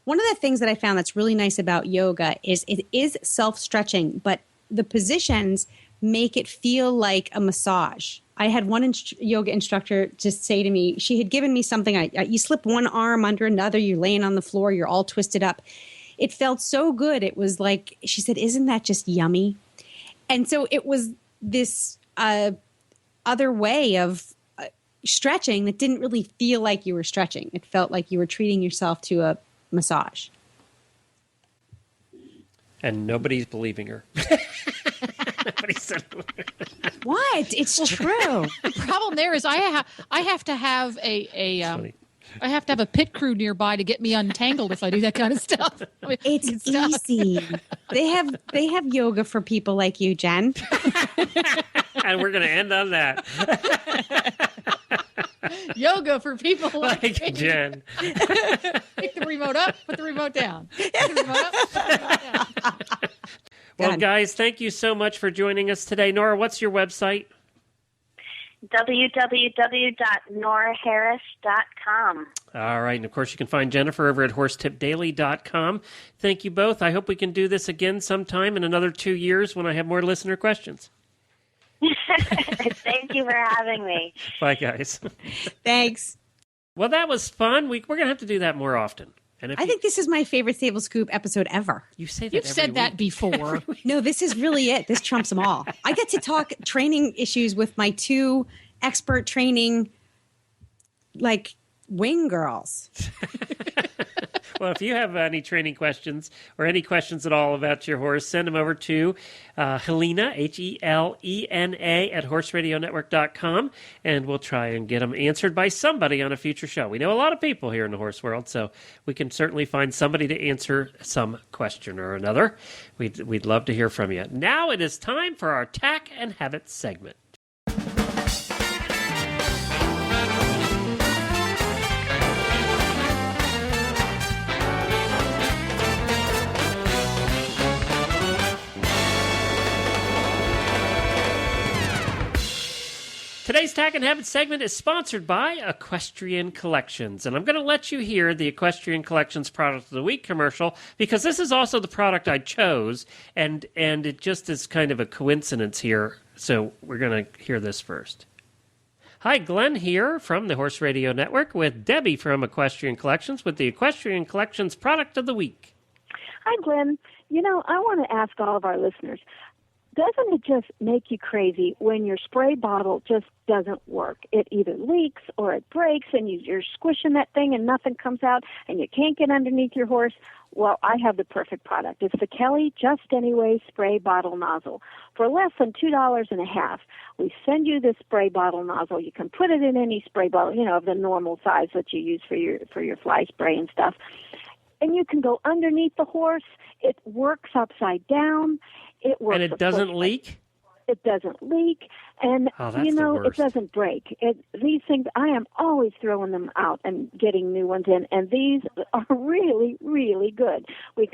One of the things that I found that's really nice about yoga is it is self-stretching, but the positions make it feel like a massage. I had one yoga instructor just say to me, she had given me something, you slip one arm under another, you're laying on the floor, you're all twisted up. It felt so good. It was like, she said, isn't that just yummy? And so it was this other way of stretching that didn't really feel like you were stretching. It felt like you were treating yourself to a massage. And nobody's believing her. Nobody said what? It's true. The problem there is I have to have I have to have a pit crew nearby to get me untangled if I do that kind of stuff. I mean, it's easy. They have yoga for people like you, Jen. And we're going to end on that. Yoga for people like Jen. Pick the remote up, put the remote down. Pick the remote up, put the remote down. Well, guys, thank you so much for joining us today. Nora, what's your website? www.noraharris.com. All right. And, of course, you can find Jennifer over at horsetipdaily.com. Thank you both. I hope we can do this again sometime in another 2 years when I have more listener questions. Thank you for having me. Bye, guys. Thanks. Well, that was fun. We're going to have to do that more often. And I think this is my favorite Stable Scoop episode ever. You say that You've every said week. that before. No, this is really it. This trumps them all. I get to talk training issues with my two expert training, like, wing girls. Well, if you have any training questions or any questions at all about your horse, send them over to Helena, Helena, at horseradionetwork.com, and we'll try and get them answered by somebody on a future show. We know a lot of people here in the horse world, so we can certainly find somebody to answer some question or another. We'd love to hear from you. Now it is time for our Tack and Habit segment. Today's Tack and Habit segment is sponsored by Equestrian Collections, and I'm going to let you hear the Equestrian Collections Product of the Week commercial because this is also the product I chose, and it just is kind of a coincidence here, so we're going to hear this first. Hi, Glenn here from the Horse Radio Network with Debbie from Equestrian Collections with the Equestrian Collections Product of the Week. Hi, Glenn. You know, I want to ask all of our listeners, doesn't it just make you crazy when your spray bottle just doesn't work? It either leaks or it breaks and you're squishing that thing and nothing comes out and you can't get underneath your horse. Well, I have the perfect product. It's the Kelly Just Anyway spray bottle nozzle. For less than $2.50, we send you this spray bottle nozzle. You can put it in any spray bottle, you know, of the normal size that you use for your fly spray and stuff. And you can go underneath the horse. It works upside down. It works. And it doesn't leak? It doesn't leak. And, you know, it doesn't break. These things, I am always throwing them out and getting new ones in. And these are really, really good. We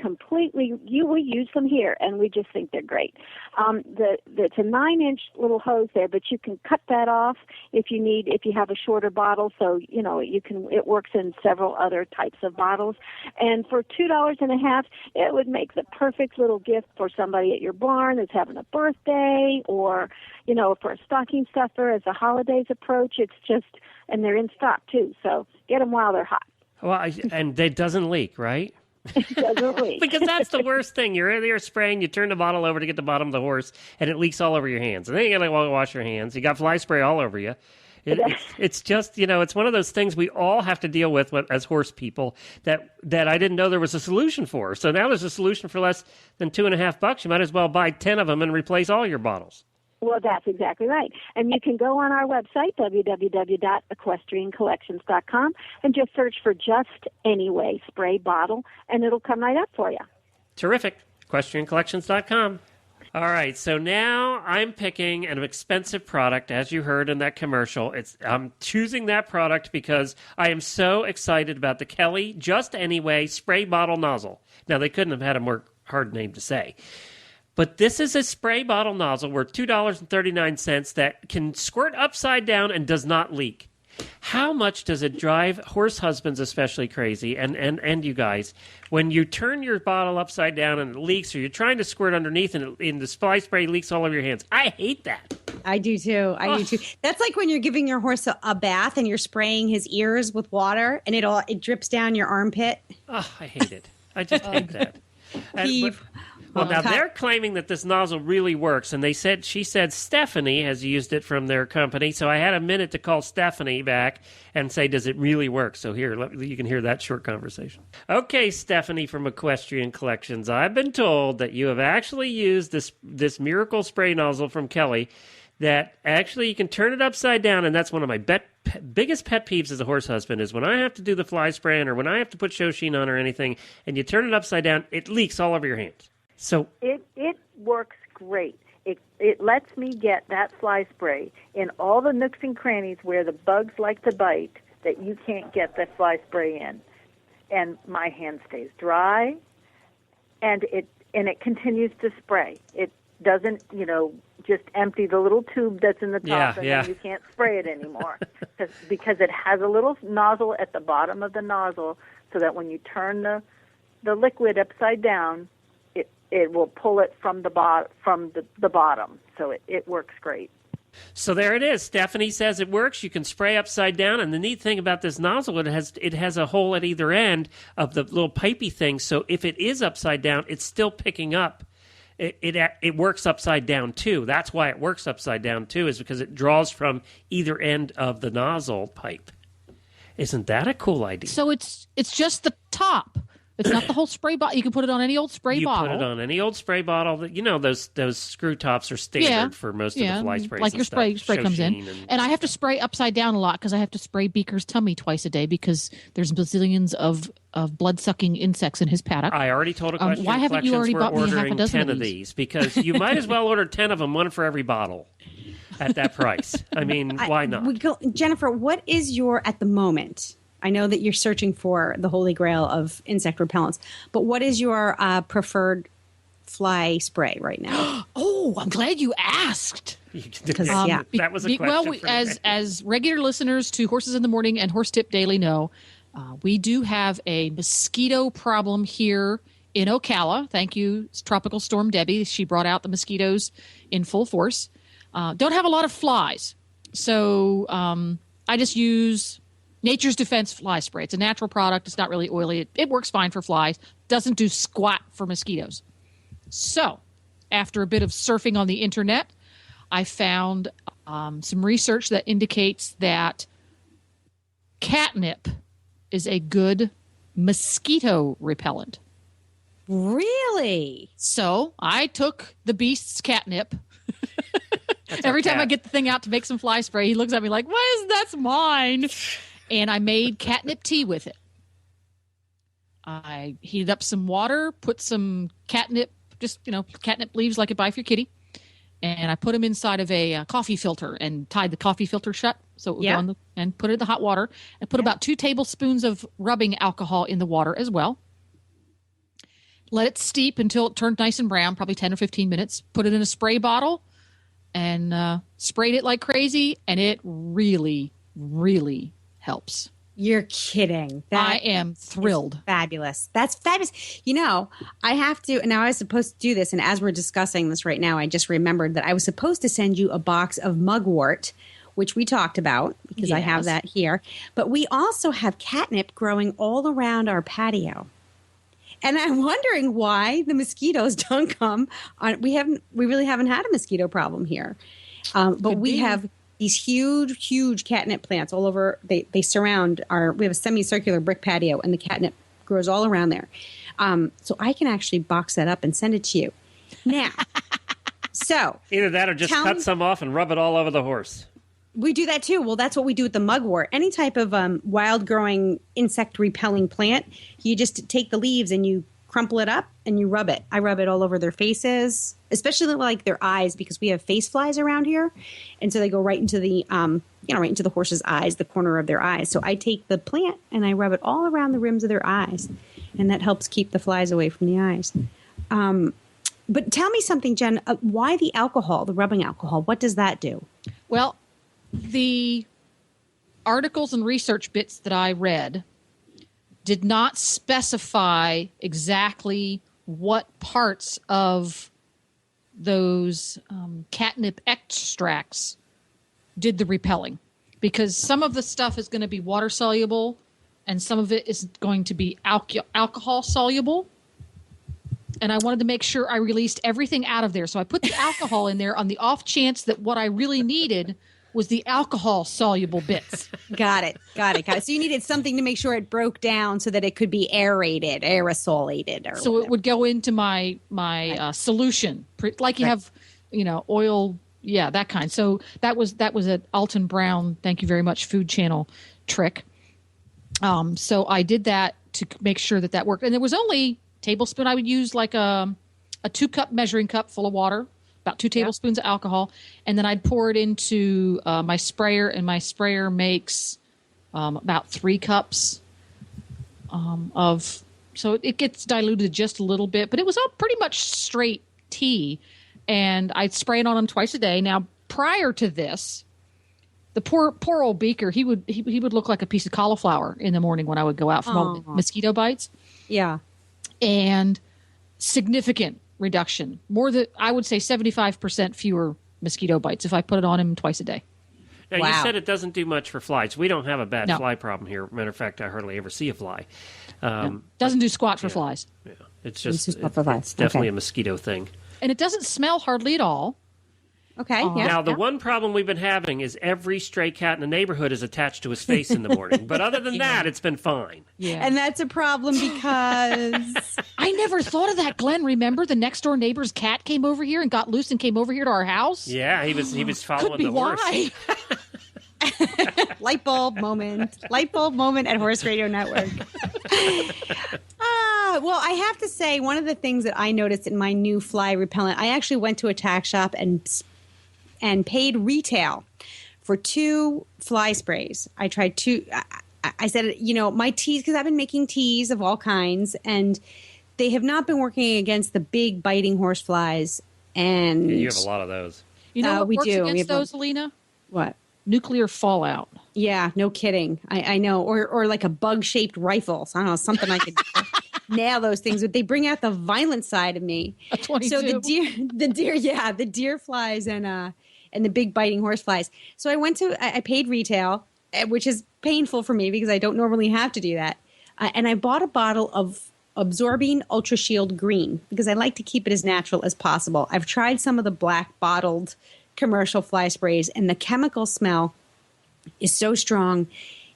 use them here, and we just think they're great. It's a 9-inch little hose there, but you can cut that off if you have a shorter bottle. So, you know, it works in several other types of bottles. And for $2.50, it would make the perfect little gift for somebody at your barn that's having a birthday, or, you know, for a stocking stuffer as the holidays approach. It's just, and they're in stock too, so get them while they're hot. Well, and it doesn't leak, right? It doesn't leak. Because that's the worst thing. You're there spraying, you turn the bottle over to get the bottom of the horse, and it leaks all over your hands. And then you got to wash your hands. You got fly spray all over you. It's just, you know, it's one of those things we all have to deal with as horse people that I didn't know there was a solution for. So now there's a solution for less than $2.50. You might as well buy 10 of them and replace all your bottles. Well, that's exactly right. And you can go on our website, www.equestriancollections.com, and just search for Just Anyway spray bottle, and it'll come right up for you. Terrific. EquestrianCollections.com. All right, so now I'm picking an expensive product, as you heard in that commercial. I'm choosing that product because I am so excited about the Kelly Just Anyway spray bottle nozzle. Now, they couldn't have had a more hard name to say. But this is a spray bottle nozzle worth $2.39 that can squirt upside down and does not leak. How much does it drive horse husbands especially crazy, and you guys, when you turn your bottle upside down and it leaks, or you're trying to squirt underneath and the fly spray leaks all over your hands? I hate that. I do too. I do too. That's like when you're giving your horse a bath and you're spraying his ears with water and it drips down your armpit. Oh, I hate it. I just hate that. Peeve. Well, now they're claiming that this nozzle really works, and she said Stephanie has used it from their company. So I had a minute to call Stephanie back and say, does it really work? So here, you can hear that short conversation. Okay, Stephanie from Equestrian Collections, I've been told that you have actually used this miracle spray nozzle from Kelly that actually you can turn it upside down, and that's one of my biggest pet peeves as a horse husband is when I have to do the fly spraying or when I have to put Shoshine on or anything, and you turn it upside down, it leaks all over your hands. So it works great. It lets me get that fly spray in all the nooks and crannies where the bugs like to bite that you can't get the fly spray in, and my hand stays dry, and it continues to spray. It doesn't, just empty the little tube that's in the top, and then you can't spray it anymore because it has a little nozzle at the bottom of the nozzle, so that when you turn the liquid upside down, it will pull it from the bottom. So it works great. So there it is. Stephanie says it works. You can spray upside down, and the neat thing about this nozzle, it has a hole at either end of the little pipey thing. So if it is upside down, it's still picking up. It works upside down too. That's why it works upside down too, is because it draws from either end of the nozzle pipe. Isn't that a cool idea? So it's just the top. It's not the whole spray bottle. You can put it on any old spray bottle. You put it on any old spray bottle. Those screw tops are standard for most of the fly sprays. Like your spray comes in. And I have to spray upside down a lot because I have to spray Beaker's tummy twice a day because there's bazillions of blood-sucking insects in his paddock. I already told Equestrian why haven't you already bought me ordering half a dozen 10 of these because you might as well order 10 of them, one for every bottle at that price. I mean, why not? Jennifer, what is your, at the moment, I know that you're searching for the holy grail of insect repellents, but what is your preferred fly spray right now? Oh, I'm glad you asked. That was a question for me. As regular listeners to Horses in the Morning and Horse Tip Daily know, we do have a mosquito problem here in Ocala. Thank you, Tropical Storm Debbie. She brought out the mosquitoes in full force. Don't have a lot of flies, so I just use Nature's Defense fly spray. It's a natural product. It's not really oily. It works fine for flies. Doesn't do squat for mosquitoes. So, after a bit of surfing on the internet, I found some research that indicates that catnip is a good mosquito repellent. Really? So, I took the beast's catnip. Every time I get the thing out to make some fly spray, he looks at me like, that's mine. And I made catnip tea with it. I heated up some water, put some catnip, catnip leaves like you buy for your kitty. And I put them inside of a coffee filter and tied the coffee filter shut. So it would go on and put it in the hot water. And put about 2 tablespoons of rubbing alcohol in the water as well. Let it steep until it turned nice and brown, probably 10 or 15 minutes. Put it in a spray bottle and sprayed it like crazy. And it really, really helps. You're kidding. I am thrilled. Fabulous. That's fabulous. I have to, and I was supposed to do this, and as we're discussing this right now, I just remembered that I was supposed to send you a box of mugwort, which we talked about, because I have that here. But we also have catnip growing all around our patio. And I'm wondering why the mosquitoes don't come on. We really haven't had a mosquito problem here. But we have these huge catnip plants all over. They surround we have a semicircular brick patio, and the catnip grows all around there. So I can actually box that up and send it to you. Now, so either that or just cut some off and rub it all over the horse. We do that too. Well, that's what we do with the mugwort. Any type of wild growing insect repelling plant, you just take the leaves and you crumple it up and you rub it. I rub it all over their faces, especially like their eyes, because we have face flies around here. And so they go right into the, right into the horse's eyes, the corner of their eyes. So I take the plant and I rub it all around the rims of their eyes. And that helps keep the flies away from the eyes. But tell me something, Jen. Why the alcohol, the rubbing alcohol? What does that do? Well, the articles and research bits that I read did not specify exactly what parts of those catnip extracts did the repelling, because some of the stuff is going to be water soluble and some of it is going to be alcohol soluble. And I wanted to make sure I released everything out of there. So I put the alcohol in there on the off chance that what I really needed was the alcohol soluble bits. Got it. So you needed something to make sure it broke down so that it could be aerosolated. Or so whatever. It would go into my solution, like you have, oil, that kind. So that was an Alton Brown, thank you very much, Food Channel trick. So I did that to make sure that worked. And there was only tablespoon. I would use like a 2-cup measuring cup full of water, about 2 tablespoons of alcohol, and then I'd pour it into my sprayer, and my sprayer makes about 3 cups so it gets diluted just a little bit, but it was all pretty much straight tea, and I'd spray it on him twice a day. Now, prior to this, the poor old Beaker, he would look like a piece of cauliflower in the morning when I would go out from all the mosquito bites. Yeah. And significant reduction, more than, I would say 75% fewer mosquito bites if I put it on him twice a day. Now, you said it doesn't do much for flies. We don't have a bad fly problem here. Matter of fact, I hardly ever see a fly. Doesn't do squat for flies. Yeah, it's just it's flies. definitely a mosquito thing. And it doesn't smell hardly at all. Okay. Now, the one problem we've been having is every stray cat in the neighborhood is attached to his face in the morning. But other than that, it's been fine. Yeah. And that's a problem because... I never thought of that, Glenn. Remember the next door neighbor's cat came over here and got loose and came over here to our house? Yeah, he was following Could be the horse. why. Light bulb moment at Horse Radio Network. Well, I have to say, one of the things that I noticed in my new fly repellent, I actually went to a tack shop and paid retail for 2 fly sprays. I tried 2. I said, my teas, because I've been making teas of all kinds, and they have not been working against the big biting horse flies. And you have a lot of those. You know what we works do. against those, Alina? What? Nuclear fallout. Yeah, no kidding. I know. Or like a bug-shaped rifle. So I don't know, something I could nail those things. But they bring out the violent side of me. A 22. So the deer flies and the big biting horse flies. So I paid retail, which is painful for me because I don't normally have to do that. And I bought a bottle of Absorbing Ultra Shield Green because I like to keep it as natural as possible. I've tried some of the black bottled commercial fly sprays, and the chemical smell is so strong,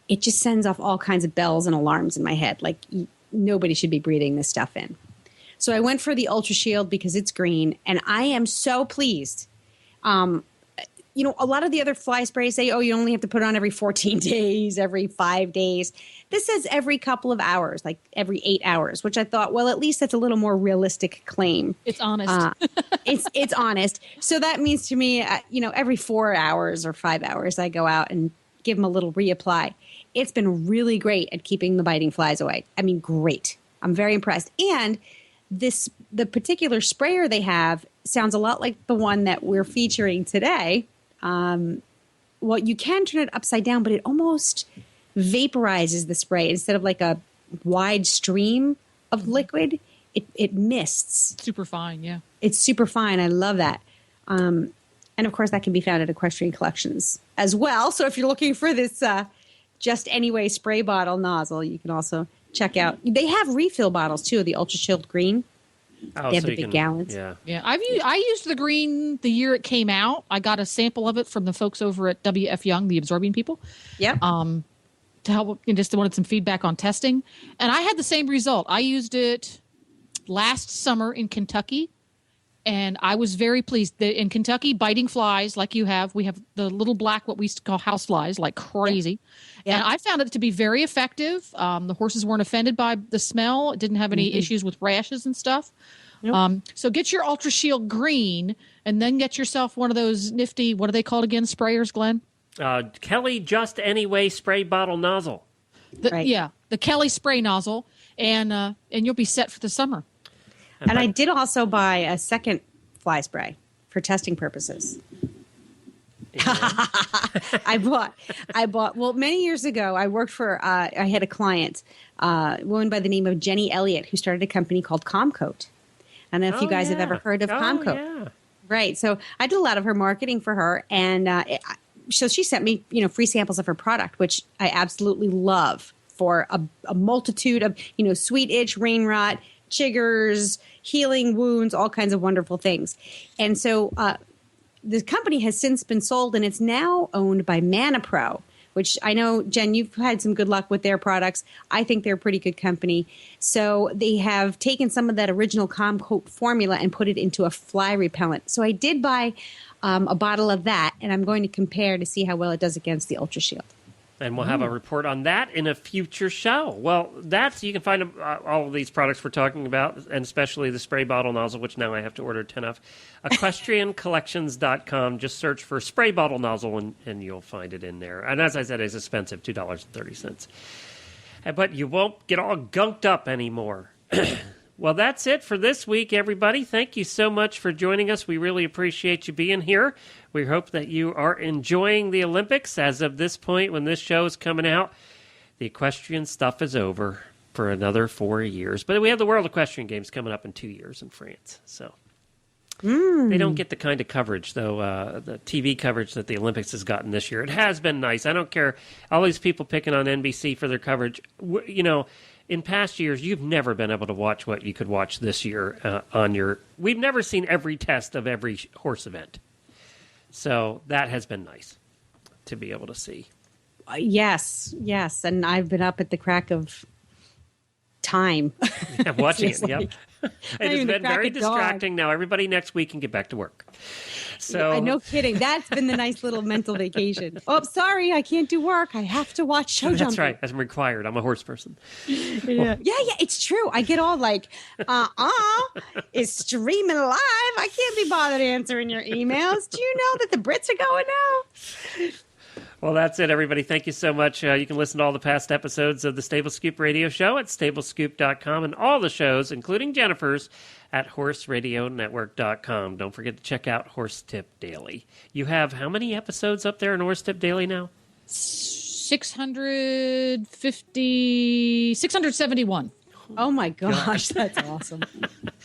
it just sends off all kinds of bells and alarms in my head. Like nobody should be breathing this stuff in. So I went for the Ultra Shield because it's green, and I am so pleased. A lot of the other fly sprays say, you only have to put it on every 14 days, every 5 days. This says every couple of hours, like every 8 hours, which I thought, well, at least that's a little more realistic claim. It's honest. It's honest. So that means to me, every 4 hours or 5 hours, I go out and give them a little reapply. It's been really great at keeping the biting flies away. I mean, great. I'm very impressed. And the particular sprayer they have sounds a lot like the one that we're featuring today. Well, you can turn it upside down, but it almost vaporizes the spray instead of like a wide stream of liquid. It mists. Super fine, yeah. It's super fine. I love that. And of course, that can be found at Equestrian Collections as well. So if you're looking for this Just Anyway spray bottle nozzle, you can also check out. They have refill bottles too, the Ultra Shield Green. They have the big gallons. Yeah. I used the green the year it came out. I got a sample of it from the folks over at WF Young, the absorbing people. Yep. To help, just wanted some feedback on testing, and I had the same result. I used it last summer in Kentucky, and I was very pleased. In Kentucky, biting flies like you have, we have the little black, what we used to call house flies, like crazy. Yeah. And I found it to be very effective. The horses weren't offended by the smell. It didn't have any issues with rashes and stuff. Nope. So get your Ultra Shield Green, and then get yourself one of those nifty, what are they called again, sprayers, Glenn? Kelly Just Anyway spray bottle nozzle. Yeah, the Kelly spray nozzle, and you'll be set for the summer. And I did also buy a second fly spray for testing purposes. Yeah. I bought, well, many years ago, I worked for, I had a client, a woman by the name of Jenny Elliott, who started a company called Comcoat. I don't know if you guys have ever heard of Comcoat. Yeah. Right. So I did a lot of her marketing for her. And so she sent me, free samples of her product, which I absolutely love for a multitude of, sweet itch, rain rot, chiggers, healing wounds, all kinds of wonderful things. And so the company has since been sold, and it's now owned by ManaPro, which I know, Jen, you've had some good luck with their products. I think they're a pretty good company. So they have taken some of that original Comcoat formula and put it into a fly repellent. So I did buy a bottle of that, and I'm going to compare to see how well it does against the Ultra Shield. And we'll have a report on that in a future show. Well, you can find all of these products we're talking about, and especially the spray bottle nozzle, which now I have to order 10 of. EquestrianCollections.com. Just search for spray bottle nozzle, and you'll find it in there. And as I said, it's expensive, $2.30. But you won't get all gunked up anymore. Well, that's it for this week, everybody. Thank you so much for joining us. We really appreciate you being here. We hope that you are enjoying the Olympics. As of this point, when this show is coming out, the equestrian stuff is over for another 4 years. But we have the World Equestrian Games coming up in 2 years in France. So they don't get the kind of coverage, though, the TV coverage that the Olympics has gotten this year. It has been nice. I don't care. All these people picking on NBC for their coverage, in past years, you've never been able to watch what you could watch this year We've never seen every test of every horse event. So that has been nice to be able to see. Yes. And I've been up at the crack of time. Yeah, watching it, yep. It has been very distracting. Now everybody next week can get back to work. So yeah, no kidding. That's been the nice little mental vacation. Oh, sorry, I can't do work. I have to watch show jumping. That's right. I'm required. I'm a horse person. Yeah, it's true. I get all like, it's streaming live. I can't be bothered answering your emails. Do you know that the Brits are going now? Well, that's it, everybody. Thank you so much. You can listen to all the past episodes of the Stable Scoop Radio Show at stablescoop.com and all the shows, including Jennifer's, at horseradionetwork.com. Don't forget to check out Horse Tip Daily. You have how many episodes up there in Horse Tip Daily now? 671. Oh, my gosh. That's awesome.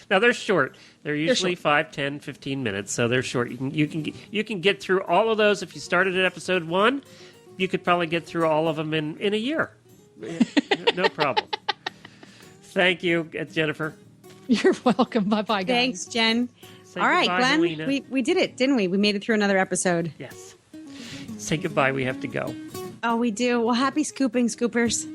Now, they're short. They're usually 5, 10, 15 minutes, so they're short. You can get through all of those. If you started at episode 1, you could probably get through all of them in a year. No problem. Thank you, Jennifer. You're welcome. Bye-bye, guys. Thanks, Jen. Say all right, goodbye, Glenn, Helena. we did it, didn't we? We made it through another episode. Yes. Say goodbye. We have to go. Oh, we do. Well, happy scooping, scoopers.